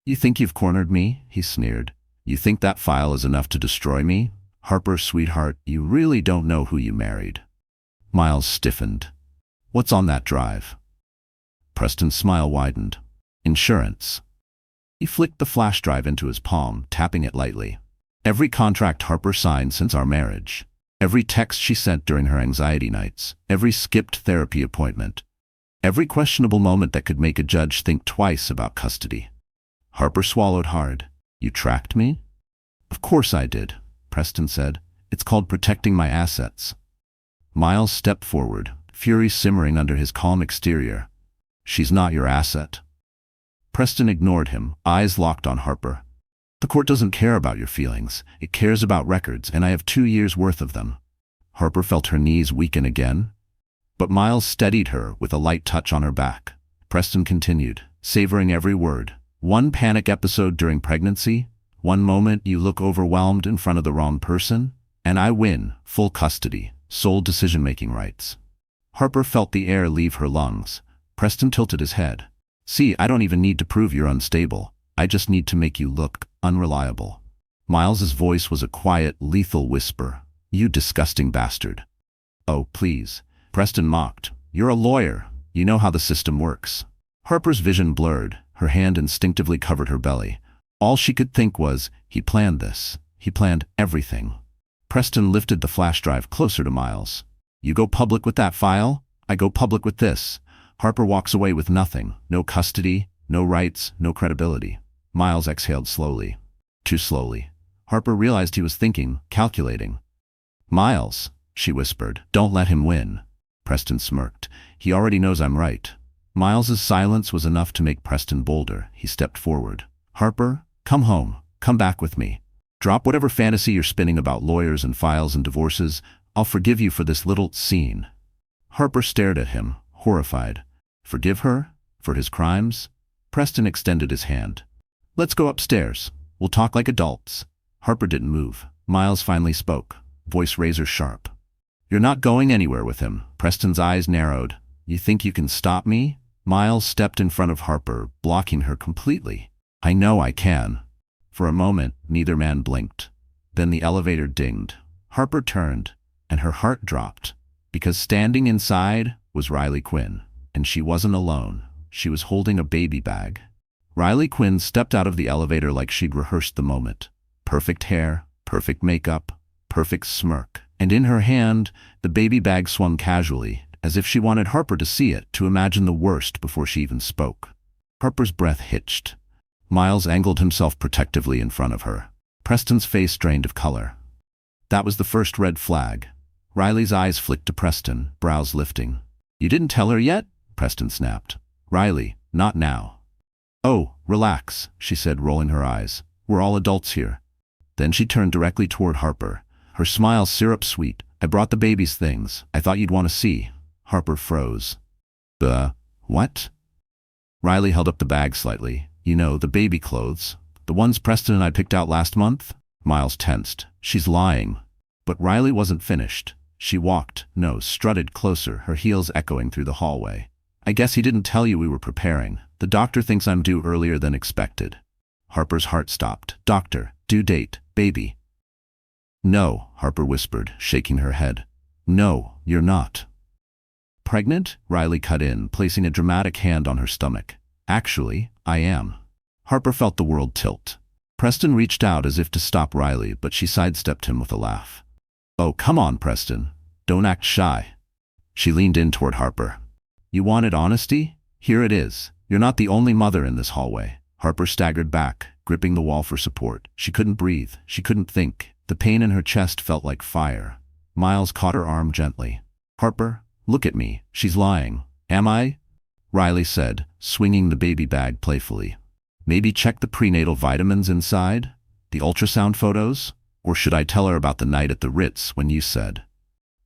You think you've cornered me? He sneered. You think that file is enough to destroy me? Harper, sweetheart, you really don't know who you married. Miles stiffened. What's on that drive? Preston's smile widened. Insurance. He flicked the flash drive into his palm, tapping it lightly. Every contract Harper signed since our marriage. Every text she sent during her anxiety nights. Every skipped therapy appointment. Every questionable moment that could make a judge think twice about custody. Harper swallowed hard. You tracked me? Of course I did, Preston said. It's called protecting my assets. Miles stepped forward, fury simmering under his calm exterior. She's not your asset. Preston ignored him, eyes locked on Harper. The court doesn't care about your feelings. It cares about records, and I have 2 years' worth of them. Harper felt her knees weaken again. But Miles steadied her with a light touch on her back. Preston continued, savoring every word. One panic episode during pregnancy, one moment you look overwhelmed in front of the wrong person, and I win, full custody, sole decision-making rights. Harper felt the air leave her lungs. Preston tilted his head. See, I don't even need to prove you're unstable. I just need to make you look unreliable. Miles's voice was a quiet, lethal whisper. You disgusting bastard. Oh, please. Preston mocked. You're a lawyer. You know how the system works. Harper's vision blurred. Her hand instinctively covered her belly. All she could think was, he planned this. He planned everything. Preston lifted the flash drive closer to Miles. You go public with that file, I go public with this. Harper walks away with nothing. No custody, no rights, no credibility. Miles exhaled slowly. Too slowly. Harper realized he was thinking, calculating. Miles, she whispered, don't let him win. Preston smirked. He already knows I'm right. Miles's silence was enough to make Preston bolder. He stepped forward. Harper, come home. Come back with me. Drop whatever fantasy you're spinning about lawyers and files and divorces. I'll forgive you for this little scene. Harper stared at him, horrified. Forgive her? For his crimes? Preston extended his hand. Let's go upstairs. We'll talk like adults. Harper didn't move. Miles finally spoke, voice razor sharp. You're not going anywhere with him. Preston's eyes narrowed. You think you can stop me? Miles stepped in front of Harper, blocking her completely. I know I can. For a moment, neither man blinked. Then the elevator dinged. Harper turned, and her heart dropped, because standing inside was Riley Quinn, and she wasn't alone. She was holding a baby bag. Riley Quinn stepped out of the elevator like she'd rehearsed the moment. Perfect hair, perfect makeup, perfect smirk. And in her hand, the baby bag swung casually, as if she wanted Harper to see it, to imagine the worst before she even spoke. Harper's breath hitched. Miles angled himself protectively in front of her. Preston's face drained of color. That was the first red flag. Riley's eyes flicked to Preston, brows lifting. You didn't tell her yet? Preston snapped. Riley, not now. Oh, relax, she said, rolling her eyes. We're all adults here. Then she turned directly toward Harper, her smile syrup sweet. I brought the baby's things. I thought you'd want to see. Harper froze. What? Riley held up the bag slightly. You know, the baby clothes. The ones Preston and I picked out last month? Miles tensed. She's lying. But Riley wasn't finished. She walked, no, strutted closer, her heels echoing through the hallway. I guess he didn't tell you we were preparing. The doctor thinks I'm due earlier than expected. Harper's heart stopped. Doctor, due date, baby. No, Harper whispered, shaking her head. No, you're not. Pregnant? Riley cut in, placing a dramatic hand on her stomach. Actually, I am. Harper felt the world tilt. Preston reached out as if to stop Riley, but she sidestepped him with a laugh. Oh, come on, Preston. Don't act shy. She leaned in toward Harper. You wanted honesty? Here it is. You're not the only mother in this hallway. Harper staggered back, gripping the wall for support. She couldn't breathe. She couldn't think. The pain in her chest felt like fire. Miles caught her arm gently. Harper, look at me. She's lying. Am I? Riley said, swinging the baby bag playfully. Maybe check the prenatal vitamins inside? The ultrasound photos? Or should I tell her about the night at the Ritz when you said?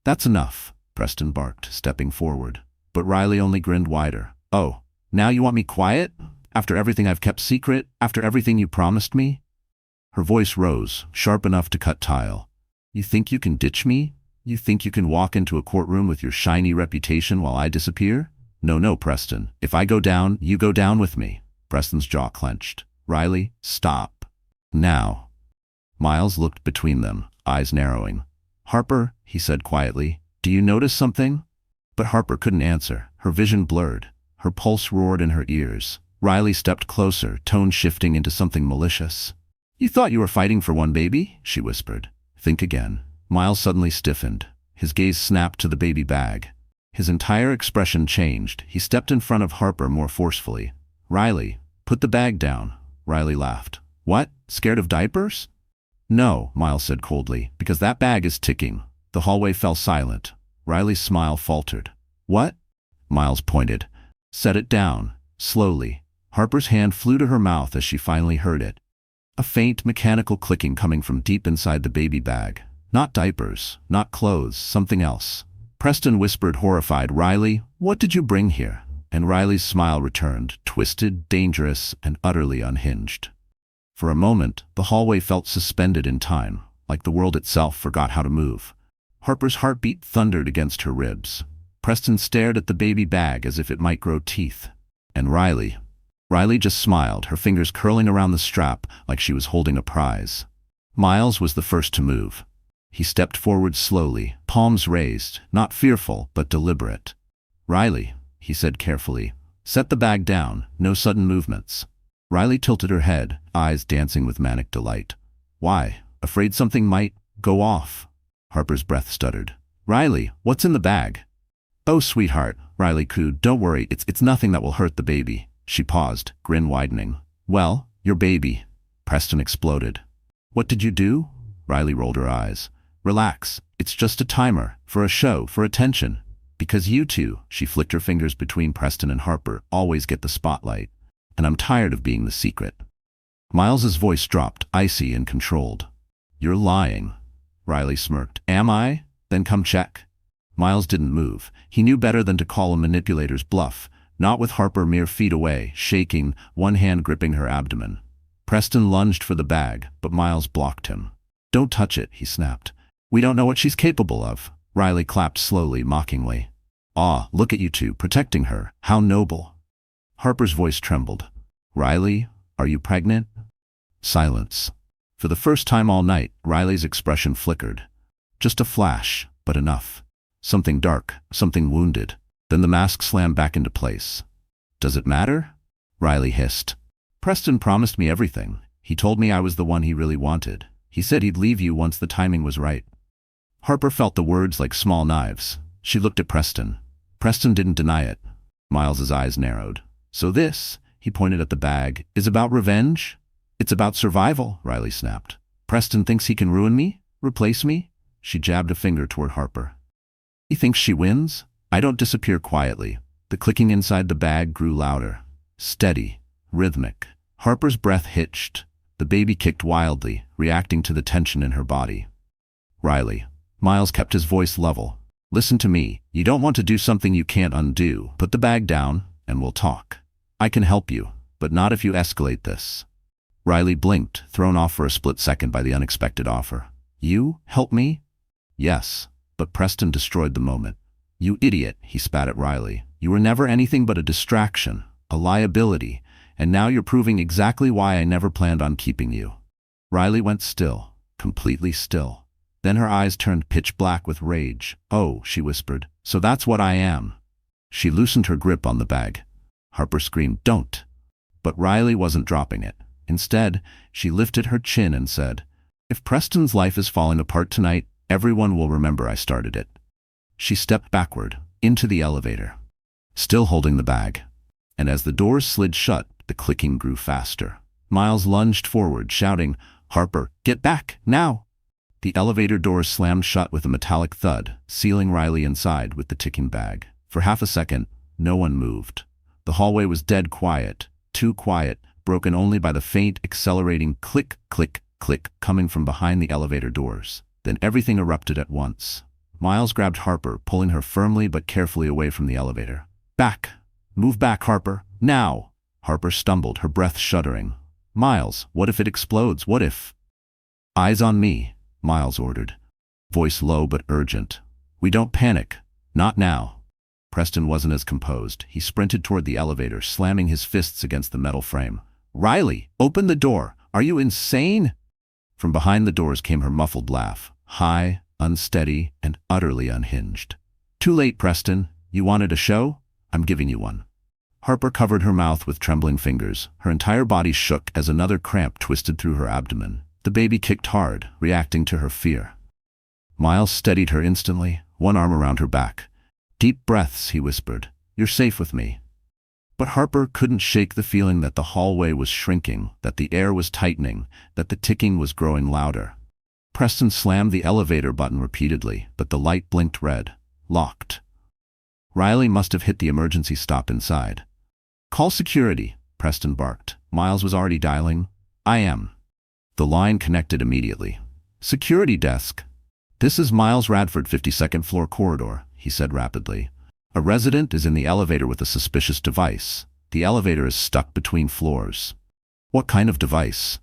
That's enough, Preston barked, stepping forward. But Riley only grinned wider. Oh, now you want me quiet? After everything I've kept secret? After everything you promised me? Her voice rose, sharp enough to cut tile. You think you can ditch me? You think you can walk into a courtroom with your shiny reputation while I disappear? No, Preston. If I go down, you go down with me. Preston's jaw clenched. Riley, stop. Now. Miles looked between them, eyes narrowing. Harper, he said quietly, do you notice something? But Harper couldn't answer. Her vision blurred. Her pulse roared in her ears. Riley stepped closer, tone shifting into something malicious. You thought you were fighting for one baby? She whispered. Think again. Miles suddenly stiffened. His gaze snapped to the baby bag. His entire expression changed. He stepped in front of Harper more forcefully. Riley, put the bag down. Riley laughed. What? Scared of diapers? No, Miles said coldly, because that bag is ticking. The hallway fell silent. Riley's smile faltered. What? Miles pointed. Set it down. Slowly. Harper's hand flew to her mouth as she finally heard it. A faint, mechanical clicking coming from deep inside the baby bag. Not diapers, not clothes, something else. Preston whispered, horrified, Riley, what did you bring here? And Riley's smile returned, twisted, dangerous, and utterly unhinged. For a moment, the hallway felt suspended in time, like the world itself forgot how to move. Harper's heartbeat thundered against her ribs. Preston stared at the baby bag as if it might grow teeth. And Riley just smiled, her fingers curling around the strap like she was holding a prize. Miles was the first to move. He stepped forward slowly, palms raised, not fearful, but deliberate. Riley, he said carefully, set the bag down, no sudden movements. Riley tilted her head, eyes dancing with manic delight. Why? Afraid something might go off? Harper's breath stuttered. Riley, what's in the bag? Oh, sweetheart, Riley cooed, don't worry, it's nothing that will hurt the baby. She paused, grin widening. Well, your baby. Preston exploded. What did you do? Riley rolled her eyes. Relax, it's just a timer, for a show, for attention. Because you two, she flicked her fingers between Preston and Harper, always get the spotlight. And I'm tired of being the secret. Miles's voice dropped, icy and controlled. You're lying. Riley smirked. Am I? Then come check. Miles didn't move. He knew better than to call a manipulator's bluff, not with Harper mere feet away, shaking, one hand gripping her abdomen. Preston lunged for the bag, but Miles blocked him. Don't touch it, he snapped. We don't know what she's capable of. Riley clapped slowly, mockingly. Ah, look at you two, protecting her. How noble. Harper's voice trembled. Riley, are you pregnant? Silence. For the first time all night, Riley's expression flickered. Just a flash, but enough. Something dark, something wounded. Then the mask slammed back into place. Does it matter? Riley hissed. Preston promised me everything. He told me I was the one he really wanted. He said he'd leave you once the timing was right. Harper felt the words like small knives. She looked at Preston. Preston didn't deny it. Miles's eyes narrowed. So this, he pointed at the bag, is about revenge? It's about survival, Riley snapped. Preston thinks he can ruin me? Replace me? She jabbed a finger toward Harper. He thinks she wins? I don't disappear quietly. The clicking inside the bag grew louder. Steady. Rhythmic. Harper's breath hitched. The baby kicked wildly, reacting to the tension in her body. Riley. Miles kept his voice level. Listen to me. You don't want to do something you can't undo. Put the bag down, and we'll talk. I can help you, but not if you escalate this. Riley blinked, thrown off for a split second by the unexpected offer. You? Help me? Yes, but Preston destroyed the moment. You idiot, he spat at Riley. You were never anything but a distraction, a liability, and now you're proving exactly why I never planned on keeping you. Riley went still, completely still. Then her eyes turned pitch black with rage. Oh, she whispered, so that's what I am. She loosened her grip on the bag. Harper screamed, don't. But Riley wasn't dropping it. Instead, she lifted her chin and said, if Preston's life is falling apart tonight, everyone will remember I started it. She stepped backward, into the elevator, still holding the bag. And as the doors slid shut, the clicking grew faster. Miles lunged forward, shouting, Harper, get back, now! The elevator doors slammed shut with a metallic thud, sealing Riley inside with the ticking bag. For half a second, no one moved. The hallway was dead quiet, too quiet, broken only by the faint, accelerating click, click, click coming from behind the elevator doors. Then everything erupted at once. Miles grabbed Harper, pulling her firmly but carefully away from the elevator. Back! Move back, Harper! Now! Harper stumbled, her breath shuddering. Miles, what if it explodes? What if? Eyes on me, Miles ordered. Voice low but urgent. We don't panic. Not now. Preston wasn't as composed. He sprinted toward the elevator, slamming his fists against the metal frame. Riley, open the door! Are you insane? From behind the doors came her muffled laugh, high, unsteady, and utterly unhinged. Too late, Preston. You wanted a show? I'm giving you one. Harper covered her mouth with trembling fingers. Her entire body shook as another cramp twisted through her abdomen. The baby kicked hard, reacting to her fear. Miles steadied her instantly, one arm around her back. Deep breaths, he whispered. You're safe with me. But Harper couldn't shake the feeling that the hallway was shrinking, that the air was tightening, that the ticking was growing louder. Preston slammed the elevator button repeatedly, but the light blinked red. Locked. Riley must have hit the emergency stop inside. Call security, Preston barked. Miles was already dialing. I am. The line connected immediately. Security desk. This is Miles Radford, 52nd floor corridor, he said rapidly. A resident is in the elevator with a suspicious device. The elevator is stuck between floors. What kind of device?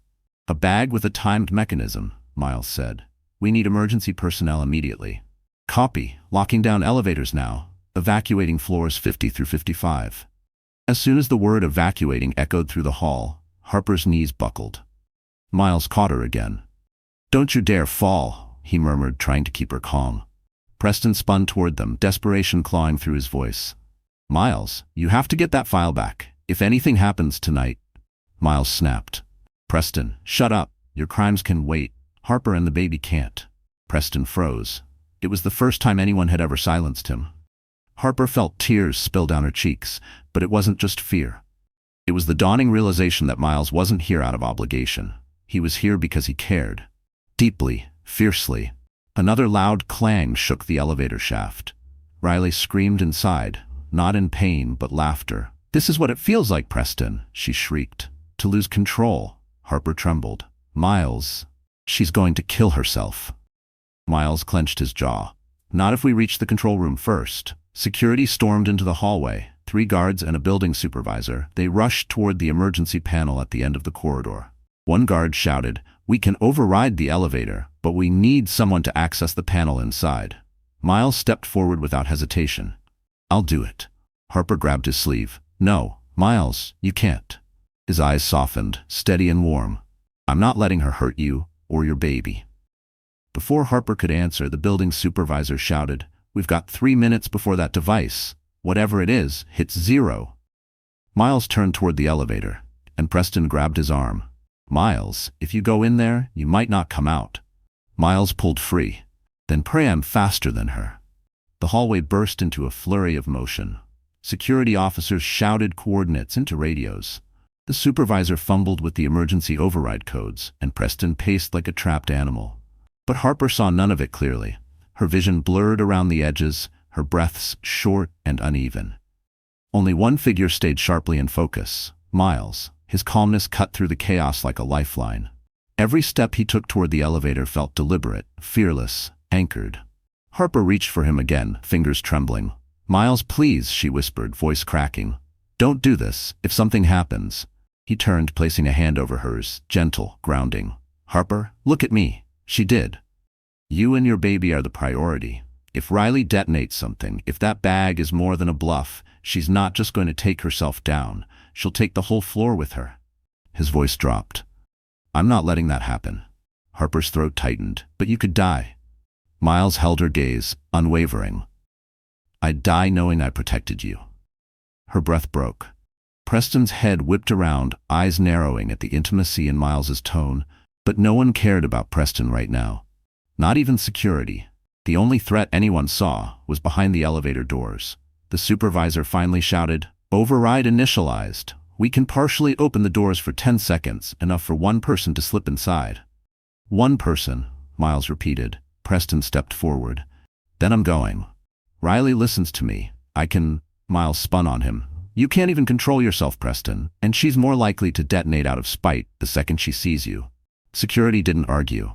A bag with a timed mechanism, Miles said. We need emergency personnel immediately. Copy. Locking down elevators now. Evacuating floors 50 through 55. As soon as the word evacuating echoed through the hall, Harper's knees buckled. Miles caught her again. Don't you dare fall, he murmured, trying to keep her calm. Preston spun toward them, desperation clawing through his voice. Miles, you have to get that file back. If anything happens tonight. Miles snapped. Preston, shut up. Your crimes can wait. Harper and the baby can't. Preston froze. It was the first time anyone had ever silenced him. Harper felt tears spill down her cheeks, but it wasn't just fear. It was the dawning realization that Miles wasn't here out of obligation. He was here because he cared. Deeply, fiercely. Another loud clang shook the elevator shaft. Riley screamed inside, not in pain but laughter. "This is what it feels like, Preston," she shrieked. "To lose control." Harper trembled. "Miles, she's going to kill herself." Miles clenched his jaw. "Not if we reach the control room first." Security stormed into the hallway. 3 guards and a building supervisor. They rushed toward the emergency panel at the end of the corridor. One guard shouted, "We can override the elevator, but we need someone to access the panel inside." Miles stepped forward without hesitation. "I'll do it." Harper grabbed his sleeve. "No, Miles, you can't." His eyes softened, steady and warm. "I'm not letting her hurt you or your baby." Before Harper could answer, the building supervisor shouted, "We've got 3 minutes before that device, whatever it is, hits 0. Miles turned toward the elevator, and Preston grabbed his arm. "Miles, if you go in there, you might not come out." Miles pulled free. "Then pray I'm faster than her." The hallway burst into a flurry of motion. Security officers shouted coordinates into radios. The supervisor fumbled with the emergency override codes, and Preston paced like a trapped animal. But Harper saw none of it clearly. Her vision blurred around the edges, her breaths short and uneven. Only one figure stayed sharply in focus: Miles. His calmness cut through the chaos like a lifeline. Every step he took toward the elevator felt deliberate, fearless, anchored. Harper reached for him again, fingers trembling. "Miles, please," she whispered, voice cracking. "Don't do this. If something happens." He turned, placing a hand over hers, gentle, grounding. "Harper, look at me." She did. "You and your baby are the priority. If Riley detonates something, if that bag is more than a bluff, she's not just going to take herself down. She'll take the whole floor with her." His voice dropped. "I'm not letting that happen." Harper's throat tightened. "But you could die." Miles held her gaze, unwavering. "I'd die knowing I protected you." Her breath broke. Preston's head whipped around, eyes narrowing at the intimacy in Miles's tone. But no one cared about Preston right now. Not even security. The only threat anyone saw was behind the elevator doors. The supervisor finally shouted, "Override initialized. We can partially open the doors for 10 seconds, enough for one person to slip inside." "One person," Miles repeated. Preston stepped forward. "Then I'm going. Riley listens to me. I can—" Miles spun on him. "You can't even control yourself, Preston, and she's more likely to detonate out of spite the second she sees you." Security didn't argue.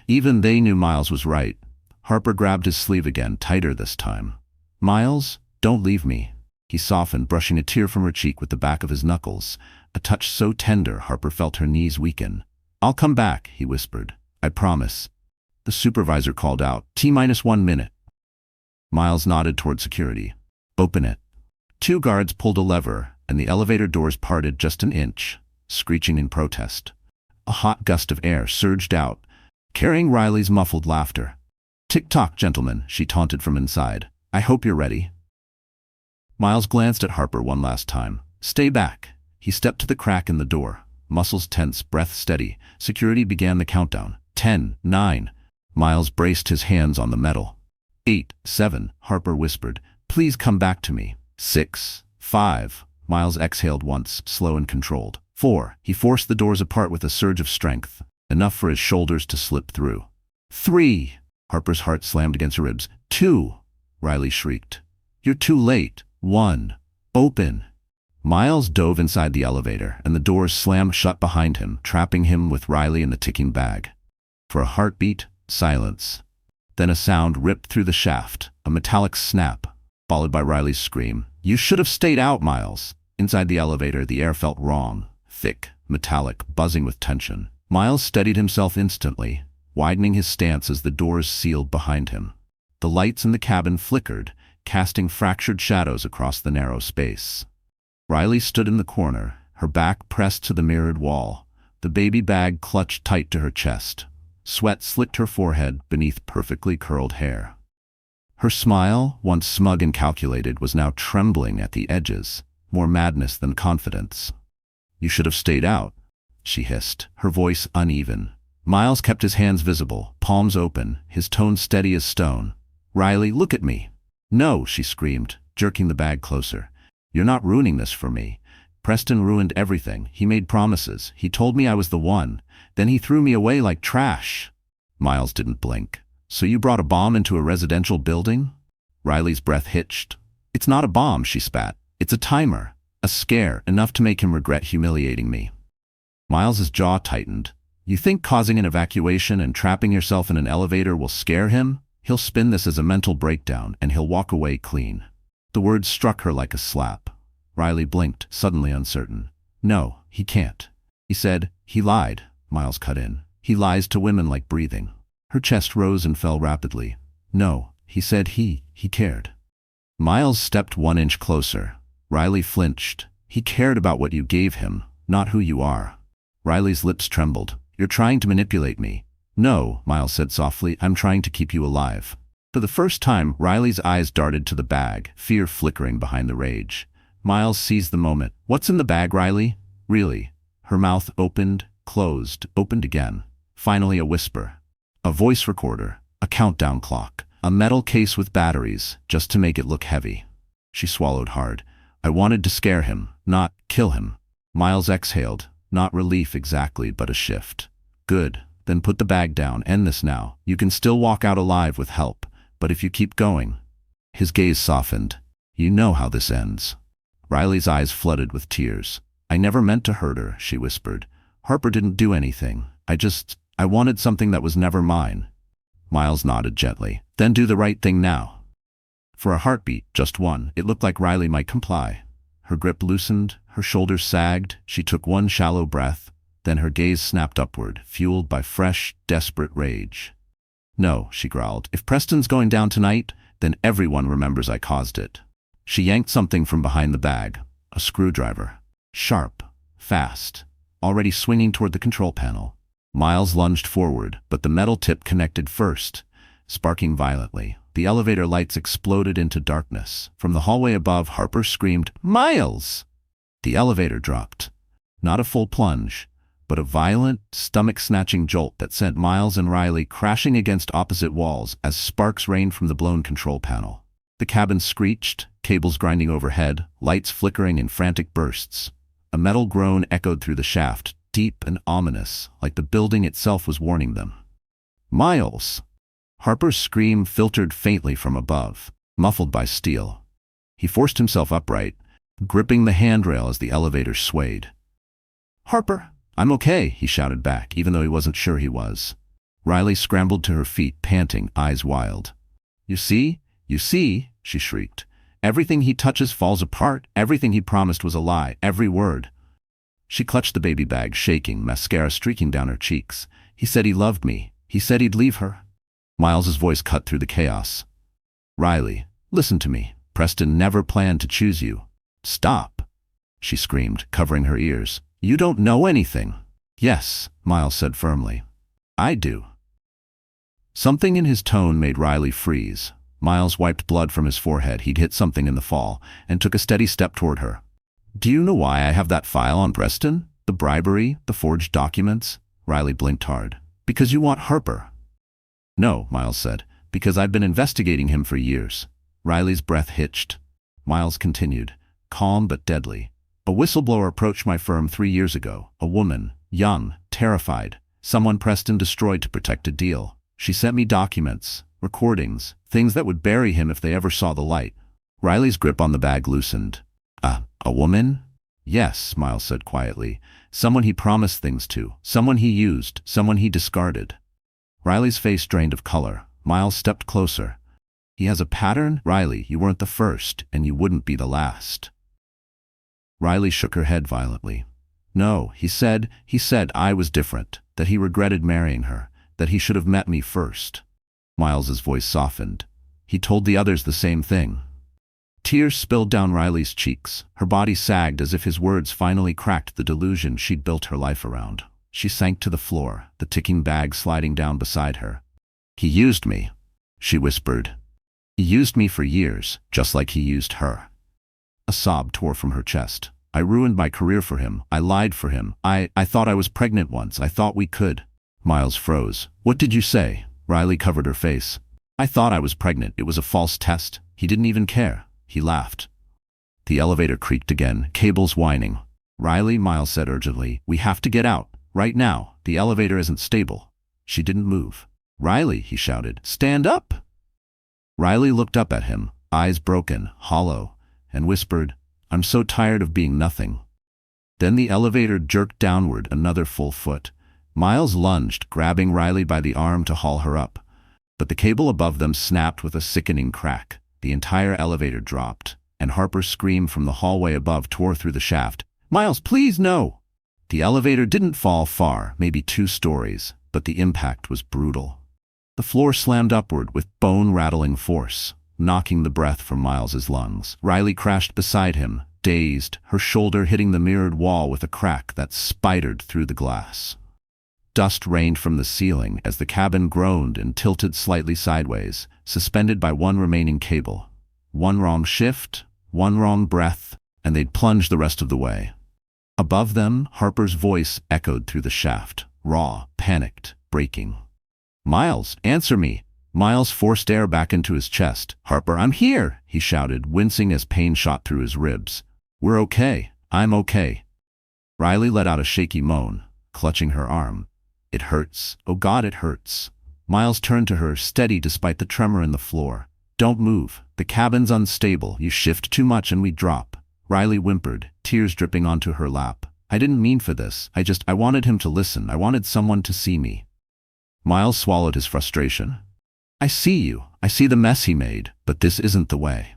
Even they knew Miles was right. Harper grabbed his sleeve again, tighter this time. "Miles, don't leave me." He softened, brushing a tear from her cheek with the back of his knuckles, a touch so tender Harper felt her knees weaken. "I'll come back," he whispered. "I promise." The supervisor called out, "T-1 minute." Miles nodded toward security. "Open it." 2 guards pulled a lever, and the elevator doors parted just an inch, screeching in protest. A hot gust of air surged out, carrying Riley's muffled laughter. "Tick-tock, gentlemen," she taunted from inside. "I hope you're ready." Miles glanced at Harper one last time. "Stay back." He stepped to the crack in the door. Muscles tense, breath steady. Security began the countdown. 10, 9. Miles braced his hands on the metal. 8, 7, Harper whispered. "Please come back to me." 6, 5. Miles exhaled once, slow and controlled. 4. He forced the doors apart with a surge of strength, enough for his shoulders to slip through. 3. Harper's heart slammed against her ribs. 2. Riley shrieked. "You're too late." 1. "Open." Miles dove inside the elevator, and the doors slammed shut behind him, trapping him with Riley in the ticking bag. For a heartbeat, silence. Then a sound ripped through the shaft, a metallic snap, followed by Riley's scream. "You should have stayed out, Miles." Inside the elevator, the air felt wrong, thick, metallic, buzzing with tension. Miles steadied himself instantly, widening his stance as the doors sealed behind him. The lights in the cabin flickered, casting fractured shadows across the narrow space. Riley stood in the corner, her back pressed to the mirrored wall, the baby bag clutched tight to her chest. Sweat slicked her forehead beneath perfectly curled hair. Her smile, once smug and calculated, was now trembling at the edges, more madness than confidence. "You should have stayed out," she hissed, her voice uneven. Miles kept his hands visible, palms open, his tone steady as stone. "Riley, look at me." "No," she screamed, jerking the bag closer. "You're not ruining this for me. Preston ruined everything. He made promises. He told me I was the one. Then he threw me away like trash." Miles didn't blink. "So you brought a bomb into a residential building?" Riley's breath hitched. It's not a bomb, she spat. It's a timer. A scare, enough to make him regret humiliating me. Miles's jaw tightened. You think causing an evacuation and trapping yourself in an elevator will scare him? He'll spin this as a mental breakdown, and he'll walk away clean. The words struck her like a slap. Riley blinked, suddenly uncertain. No, he can't. He said, he lied, Miles cut in. He lies to women like breathing. Her chest rose and fell rapidly. No, he said he cared. Miles stepped 1 inch closer. Riley flinched. He cared about what you gave him, not who you are. Riley's lips trembled. You're trying to manipulate me. No, Miles said softly, I'm trying to keep you alive. For the first time, Riley's eyes darted to the bag, fear flickering behind the rage. Miles seized the moment. What's in the bag, Riley? Really? Her mouth opened, closed, opened again. Finally a whisper. A voice recorder, a countdown clock, a metal case with batteries, just to make it look heavy. She swallowed hard. I wanted to scare him, not kill him. Miles exhaled. Not relief exactly, but a shift. Good. Then put the bag down. End this now. You can still walk out alive with help, but if you keep going. His gaze softened. You know how this ends. Riley's eyes flooded with tears. I never meant to hurt her, she whispered. Harper didn't do anything. I wanted something that was never mine. Miles nodded gently. Then do the right thing now. For a heartbeat, just one, it looked like Riley might comply. Her grip loosened, her shoulders sagged, she took one shallow breath, then her gaze snapped upward, fueled by fresh, desperate rage. No, she growled. If Preston's going down tonight, then everyone remembers I caused it. She yanked something from behind the bag, a screwdriver. Sharp, fast, already swinging toward the control panel. Miles lunged forward, but the metal tip connected first, sparking violently. The elevator lights exploded into darkness. From the hallway above, Harper screamed, Miles! The elevator dropped. Not a full plunge, but a violent, stomach-snatching jolt that sent Miles and Riley crashing against opposite walls as sparks rained from the blown control panel. The cabin screeched, cables grinding overhead, lights flickering in frantic bursts. A metal groan echoed through the shaft, deep and ominous, like the building itself was warning them. Miles! Harper's scream filtered faintly from above, muffled by steel. He forced himself upright, gripping the handrail as the elevator swayed. Harper! I'm okay, he shouted back, even though he wasn't sure he was. Riley scrambled to her feet, panting, eyes wild. You see, she shrieked. Everything he touches falls apart. Everything he promised was a lie, every word. She clutched the baby bag, shaking, mascara streaking down her cheeks. He said he loved me. He said he'd leave her. Miles's voice cut through the chaos. Riley, listen to me. Preston never planned to choose you. Stop, she screamed, covering her ears. You don't know anything. Yes, Miles said firmly. I do. Something in his tone made Riley freeze. Miles wiped blood from his forehead. He'd hit something in the fall, and took a steady step toward her. Do you know why I have that file on Preston? The bribery, the forged documents? Riley blinked hard. Because you want Harper. No, Miles said, because I've been investigating him for years. Riley's breath hitched. Miles continued, calm but deadly. A whistleblower approached my firm 3 years ago. A woman, young, terrified. Someone Preston destroyed to protect a deal. She sent me documents, recordings, things that would bury him if they ever saw the light. Riley's grip on the bag loosened. A woman? Yes, Miles said quietly. Someone he promised things to. Someone he used. Someone he discarded. Riley's face drained of color. Miles stepped closer. He has a pattern? Riley, you weren't the first, and you wouldn't be the last. Riley shook her head violently. No, he said I was different, that he regretted marrying her, that he should have met me first. Miles's voice softened. He told the others the same thing. Tears spilled down Riley's cheeks. Her body sagged as if his words finally cracked the delusion she'd built her life around. She sank to the floor, the ticking bag sliding down beside her. He used me, she whispered. He used me for years, just like he used her. A sob tore from her chest. I ruined my career for him. I lied for him. I thought I was pregnant once. I thought we could. Miles froze. What did you say? Riley covered her face. I thought I was pregnant. It was a false test. He didn't even care. He laughed. The elevator creaked again, cables whining. Riley, Miles said urgently, we have to get out. Right now. The elevator isn't stable. She didn't move. Riley, he shouted, stand up! Riley looked up at him, eyes broken, hollow, and whispered, "I'm so tired of being nothing." Then the elevator jerked downward another full foot. Miles lunged, grabbing Riley by the arm to haul her up. But the cable above them snapped with a sickening crack. The entire elevator dropped, and Harper's scream from the hallway above tore through the shaft. "Miles, please, no!" The elevator didn't fall far, maybe 2 stories, but the impact was brutal. The floor slammed upward with bone-rattling force, knocking the breath from Miles's lungs. Riley crashed beside him, dazed, her shoulder hitting the mirrored wall with a crack that spidered through the glass. Dust rained from the ceiling as the cabin groaned and tilted slightly sideways, suspended by one remaining cable. One wrong shift, one wrong breath, and they'd plunged the rest of the way. Above them, Harper's voice echoed through the shaft, raw, panicked, breaking. "Miles, answer me!" Miles forced air back into his chest. "Harper, I'm here!" he shouted, wincing as pain shot through his ribs. "We're okay. I'm okay." Riley let out a shaky moan, clutching her arm. "It hurts. Oh God, it hurts." Miles turned to her, steady despite the tremor in the floor. "Don't move. The cabin's unstable. You shift too much and we drop." Riley whimpered, tears dripping onto her lap. "I didn't mean for this. I wanted him to listen. I wanted someone to see me." Miles swallowed his frustration. "I see you. I see the mess he made, but this isn't the way."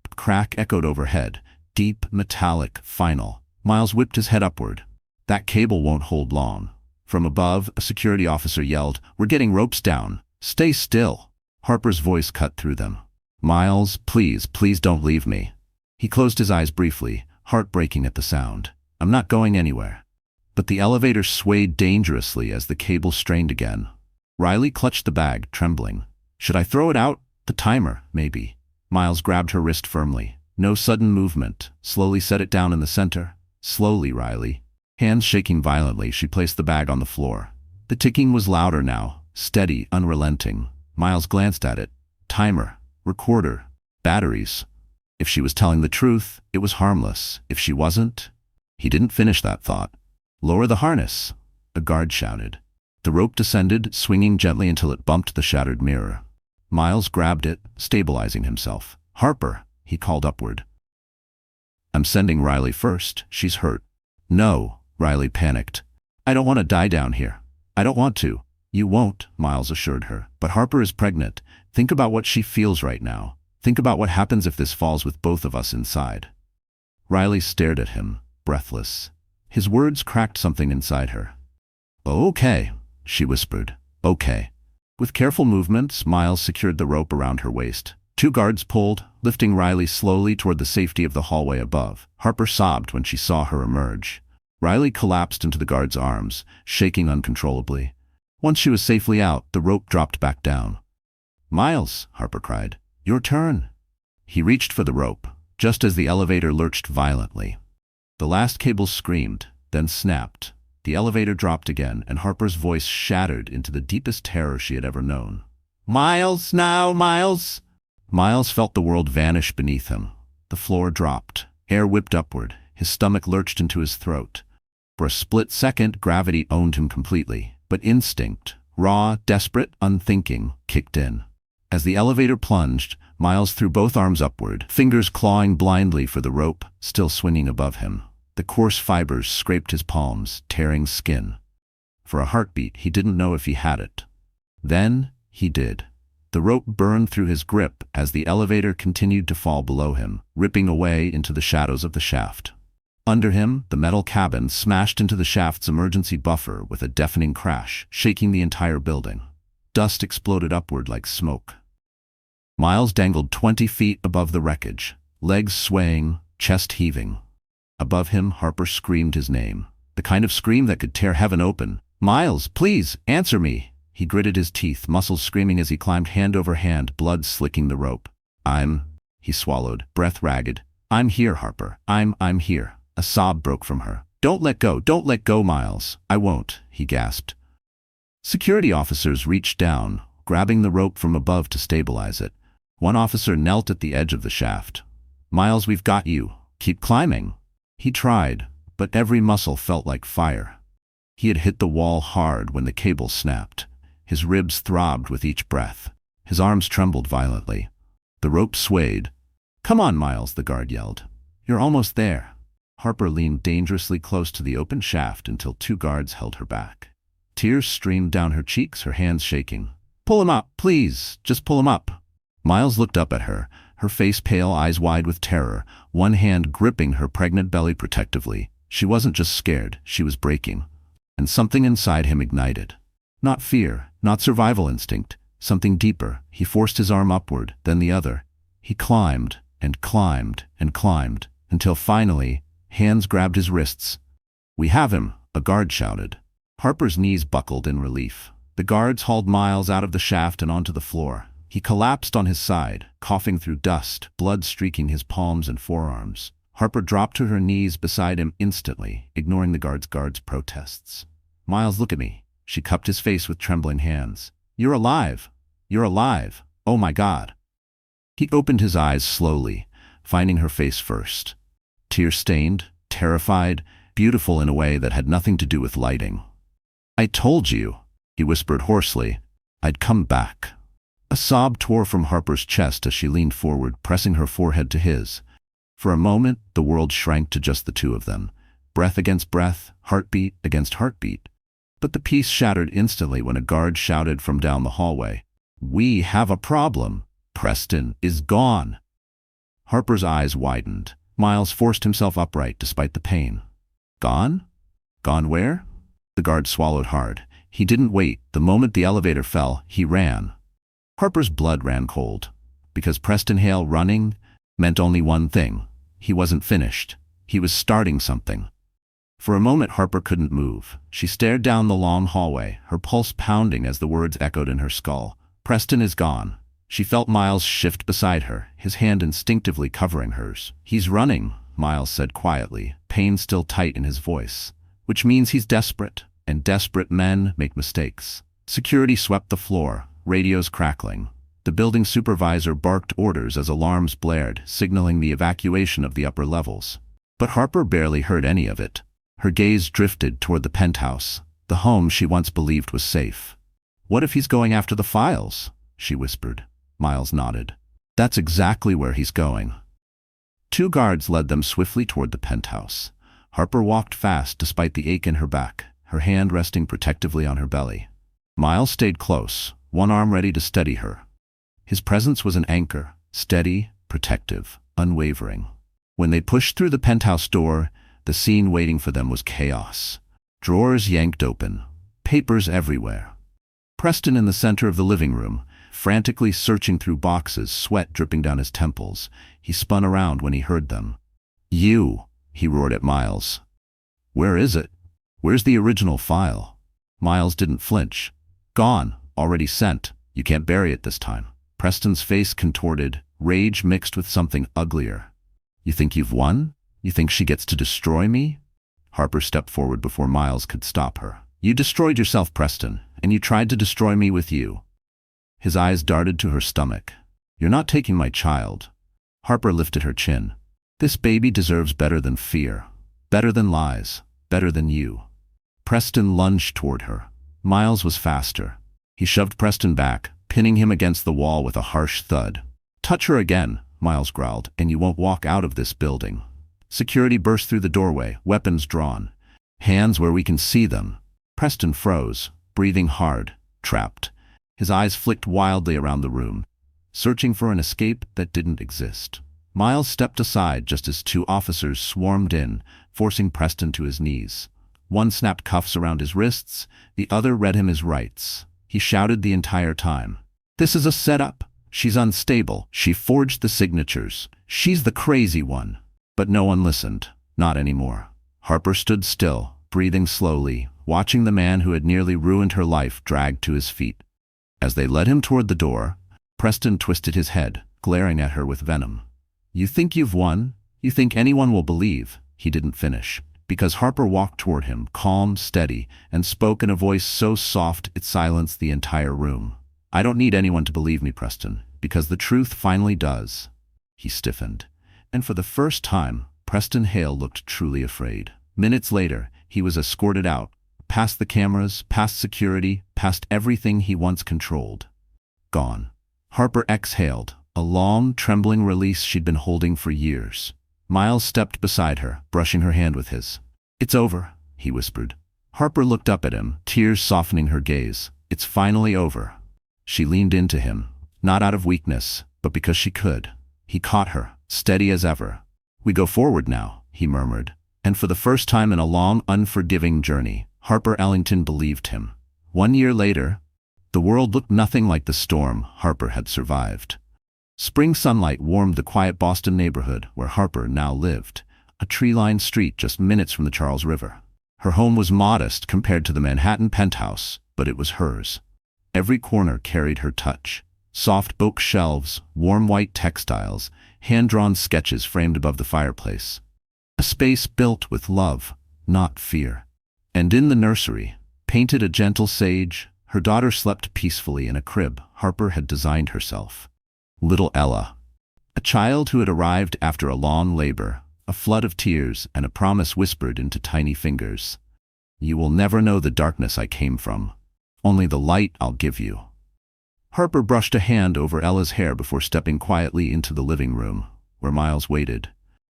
A crack echoed overhead, deep, metallic, final. Miles whipped his head upward. "That cable won't hold long." From above, a security officer yelled, "We're getting ropes down. Stay still." Harper's voice cut through them. "Miles, please, please don't leave me." He closed his eyes briefly, heartbreaking at the sound. "I'm not going anywhere." But the elevator swayed dangerously as the cable strained again. Riley clutched the bag, trembling. "Should I throw it out? The timer, maybe." Miles grabbed her wrist firmly. "No sudden movement. Slowly set it down in the center." "Slowly, Riley." Hands shaking violently, she placed the bag on the floor. The ticking was louder now, steady, unrelenting. Miles glanced at it. Timer, recorder, batteries. If she was telling the truth, it was harmless. If she wasn't, he didn't finish that thought. "Lower the harness," a guard shouted. The rope descended, swinging gently until it bumped the shattered mirror. Miles grabbed it, stabilizing himself. "Harper," he called upward. "I'm sending Riley first. She's hurt." "No," Riley panicked. "I don't want to die down here. I don't want to." "You won't," Miles assured her. "But Harper is pregnant. Think about what she feels right now. Think about what happens if this falls with both of us inside." Riley stared at him, breathless. His words cracked something inside her. "Okay," she whispered. "Okay." With careful movements, Miles secured the rope around her waist. 2 guards pulled, lifting Riley slowly toward the safety of the hallway above. Harper sobbed when she saw her emerge. Riley collapsed into the guard's arms, shaking uncontrollably. Once she was safely out, the rope dropped back down. "Miles," Harper cried. "Your turn." He reached for the rope, just as the elevator lurched violently. The last cable screamed, then snapped. The elevator dropped again, and Harper's voice shattered into the deepest terror she had ever known. "Miles, now, Miles!" Miles felt the world vanish beneath him. The floor dropped. Air whipped upward. His stomach lurched into his throat. For a split second, gravity owned him completely. But instinct, raw, desperate, unthinking, kicked in. As the elevator plunged, Miles threw both arms upward, fingers clawing blindly for the rope, still swinging above him. The coarse fibers scraped his palms, tearing skin. For a heartbeat, he didn't know if he had it. Then, he did. The rope burned through his grip as the elevator continued to fall below him, ripping away into the shadows of the shaft. Under him, the metal cabin smashed into the shaft's emergency buffer with a deafening crash, shaking the entire building. Dust exploded upward like smoke. Miles dangled 20 feet above the wreckage, legs swaying, chest heaving. Above him, Harper screamed his name, the kind of scream that could tear heaven open. "Miles, please, answer me!" He gritted his teeth, muscles screaming as he climbed hand over hand, blood slicking the rope. He swallowed, breath ragged. "I'm here, Harper. I'm here." A sob broke from her. Don't let go, Miles." "I won't," he gasped. Security officers reached down, grabbing the rope from above to stabilize it. One officer knelt at the edge of the shaft. "Miles, we've got you. Keep climbing." He tried, but every muscle felt like fire. He had hit the wall hard when the cable snapped. His ribs throbbed with each breath. His arms trembled violently. The rope swayed, "Come on, Miles," the guard yelled. "You're almost there." Harper leaned dangerously close to the open shaft until two guards held her back. Tears streamed down her cheeks, her hands shaking. "Pull him up, please. Just pull him up." Miles looked up at her, her face pale, eyes wide with terror, one hand gripping her pregnant belly protectively. She wasn't just scared, she was breaking. And something inside him ignited. Not fear, not survival instinct, something deeper. He forced his arm upward, then the other. He climbed and climbed and climbed, until finally, hands grabbed his wrists. "We have him," a guard shouted. Harper's knees buckled in relief. The guards hauled Miles out of the shaft and onto the floor. He collapsed on his side, coughing through dust, blood streaking his palms and forearms. Harper dropped to her knees beside him instantly, ignoring the guards' protests. "Miles, look at me." She cupped his face with trembling hands. "You're alive. You're alive. Oh my God." He opened his eyes slowly, finding her face first. Tear-stained, terrified, beautiful in a way that had nothing to do with lighting. "I told you," he whispered hoarsely, "I'd come back." A sob tore from Harper's chest as she leaned forward, pressing her forehead to his. For a moment, the world shrank to just the two of them, breath against breath, heartbeat against heartbeat. But the peace shattered instantly when a guard shouted from down the hallway, "We have a problem. Preston is gone." Harper's eyes widened. Miles forced himself upright despite the pain. "Gone? Gone where?" The guard swallowed hard. He didn't wait. The moment the elevator fell, he ran. Harper's blood ran cold, because Preston Hale running meant only one thing. He wasn't finished. He was starting something. For a moment, Harper couldn't move. She stared down the long hallway, her pulse pounding as the words echoed in her skull. "Preston is gone." She felt Miles shift beside her, his hand instinctively covering hers. "He's running," Miles said quietly, pain still tight in his voice. "Which means he's desperate, and desperate men make mistakes." Security swept the floor, radios crackling. The building supervisor barked orders as alarms blared, signaling the evacuation of the upper levels. But Harper barely heard any of it. Her gaze drifted toward the penthouse, the home she once believed was safe. "What if he's going after the files?" she whispered. Miles nodded. "That's exactly where he's going." Two guards led them swiftly toward the penthouse. Harper walked fast despite the ache in her back, her hand resting protectively on her belly. Miles stayed close, one arm ready to steady her. His presence was an anchor, steady, protective, unwavering. When they pushed through the penthouse door, the scene waiting for them was chaos. Drawers yanked open, papers everywhere. Preston in the center of the living room, frantically searching through boxes, sweat dripping down his temples. He spun around when he heard them. "You!" he roared at Miles. "Where is it? Where's the original file?" Miles didn't flinch. "Gone. Already sent. You can't bury it this time." Preston's face contorted, rage mixed with something uglier. "You think you've won? You think she gets to destroy me?" Harper stepped forward before Miles could stop her. "You destroyed yourself, Preston, and you tried to destroy me with you." His eyes darted to her stomach. "You're not taking my child." Harper lifted her chin. "This baby deserves better than fear, better than lies, better than you." Preston lunged toward her. Miles was faster. He shoved Preston back, pinning him against the wall with a harsh thud. "Touch her again," Miles growled, "and you won't walk out of this building." Security burst through the doorway, weapons drawn. Hands where we can see them. Preston froze, breathing hard, trapped. His eyes flicked wildly around the room, searching for an escape that didn't exist. Miles stepped aside just as two officers swarmed in, forcing Preston to his knees. One snapped cuffs around his wrists, the other read him his rights. He shouted the entire time, "This is a setup. She's unstable. She forged the signatures. She's the crazy one." But no one listened. Not anymore. Harper stood still, breathing slowly, watching the man who had nearly ruined her life dragged to his feet. As they led him toward the door, Preston twisted his head, glaring at her with venom. "You think you've won? You think anyone will believe?" He didn't finish, because Harper walked toward him, calm, steady, and spoke in a voice so soft it silenced the entire room. "I don't need anyone to believe me, Preston, because the truth finally does." He stiffened. And for the first time, Preston Hale looked truly afraid. Minutes later, he was escorted out, past the cameras, past security, past everything he once controlled. Gone. Harper exhaled, a long, trembling release she'd been holding for years. Miles stepped beside her, brushing her hand with his. "It's over," he whispered. Harper looked up at him, tears softening her gaze. "It's finally over." She leaned into him, not out of weakness, but because she could. He caught her, steady as ever. "We go forward now," he murmured. And for the first time in a long, unforgiving journey, Harper Ellington believed him. 1 year later, the world looked nothing like the storm Harper had survived. Spring sunlight warmed the quiet Boston neighborhood where Harper now lived, a tree-lined street just minutes from the Charles River. Her home was modest compared to the Manhattan penthouse, but it was hers. Every corner carried her touch. Soft oak shelves, warm white textiles, hand-drawn sketches framed above the fireplace. A space built with love, not fear. And in the nursery, painted a gentle sage, her daughter slept peacefully in a crib Harper had designed herself. Little Ella, a child who had arrived after a long labor, a flood of tears and a promise whispered into tiny fingers. "You will never know the darkness I came from, only the light I'll give you." Harper brushed a hand over Ella's hair before stepping quietly into the living room, where Miles waited.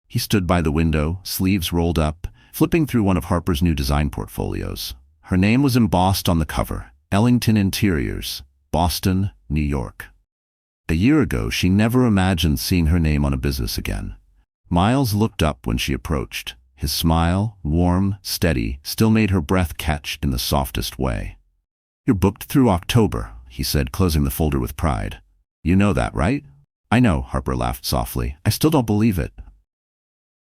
He stood by the window, sleeves rolled up, flipping through one of Harper's new design portfolios. Her name was embossed on the cover, Ellington Interiors, Boston, New York. A year ago, she never imagined seeing her name on a business again. Miles looked up when she approached. His smile, warm, steady, still made her breath catch in the softest way. "You're booked through October," he said, closing the folder with pride. "You know that, right?" "I know," Harper laughed softly. "I still don't believe it."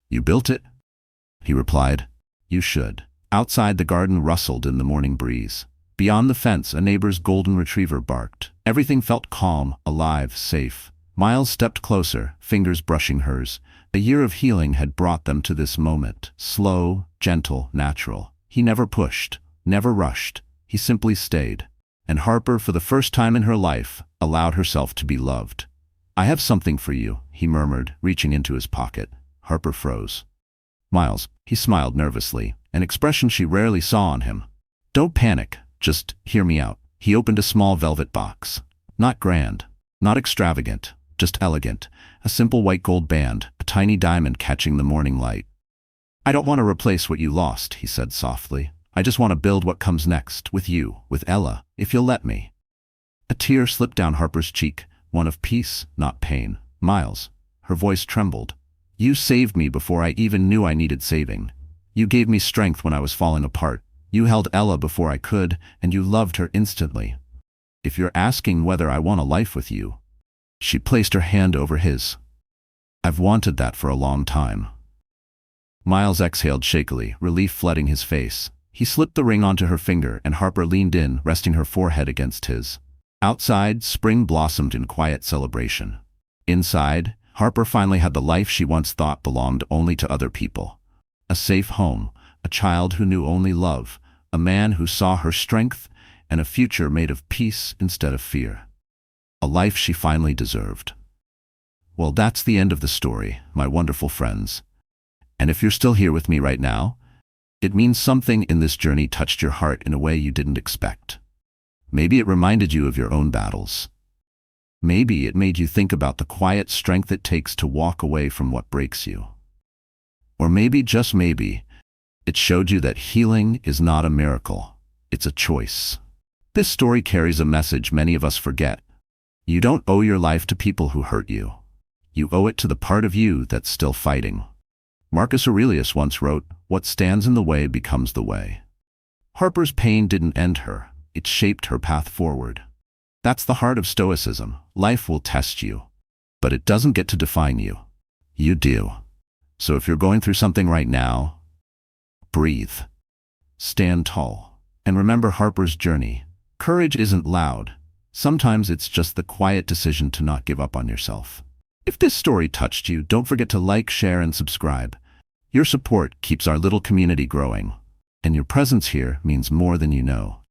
"You built it?" he replied. "You should." Outside, the garden rustled in the morning breeze. Beyond the fence, a neighbor's golden retriever barked. Everything felt calm, alive, safe. Miles stepped closer, fingers brushing hers. A year of healing had brought them to this moment. Slow, gentle, natural. He never pushed, never rushed. He simply stayed. And Harper, for the first time in her life, allowed herself to be loved. "I have something for you," he murmured, reaching into his pocket. Harper froze. "Miles," he smiled nervously, an expression she rarely saw on him. "Don't panic, just hear me out." He opened a small velvet box. Not grand, not extravagant, just elegant. A simple white gold band, a tiny diamond catching the morning light. "I don't want to replace what you lost," he said softly. "I just want to build what comes next, with you, with Ella, if you'll let me." A tear slipped down Harper's cheek, one of peace, not pain. "Miles," her voice trembled. "You saved me before I even knew I needed saving. You gave me strength when I was falling apart. You held Ella before I could, and you loved her instantly. If you're asking whether I want a life with you..." She placed her hand over his. "I've wanted that for a long time." Miles exhaled shakily, relief flooding his face. He slipped the ring onto her finger, and Harper leaned in, resting her forehead against his. Outside, spring blossomed in quiet celebration. Inside, Harper finally had the life she once thought belonged only to other people. A safe home, a child who knew only love, a man who saw her strength, and a future made of peace instead of fear. A life she finally deserved. Well, that's the end of the story, my wonderful friends. And if you're still here with me right now, it means something in this journey touched your heart in a way you didn't expect. Maybe it reminded you of your own battles. Maybe it made you think about the quiet strength it takes to walk away from what breaks you. Or maybe, just maybe, it showed you that healing is not a miracle, it's a choice. This story carries a message many of us forget. You don't owe your life to people who hurt you. You owe it to the part of you that's still fighting. Marcus Aurelius once wrote, "What stands in the way becomes the way." Harper's pain didn't end her, it shaped her path forward. That's the heart of Stoicism. Life will test you, but it doesn't get to define you. You do. So if you're going through something right now, breathe. Stand tall. And remember Harper's journey. Courage isn't loud. Sometimes it's just the quiet decision to not give up on yourself. If this story touched you, don't forget to like, share, and subscribe. Your support keeps our little community growing, and your presence here means more than you know.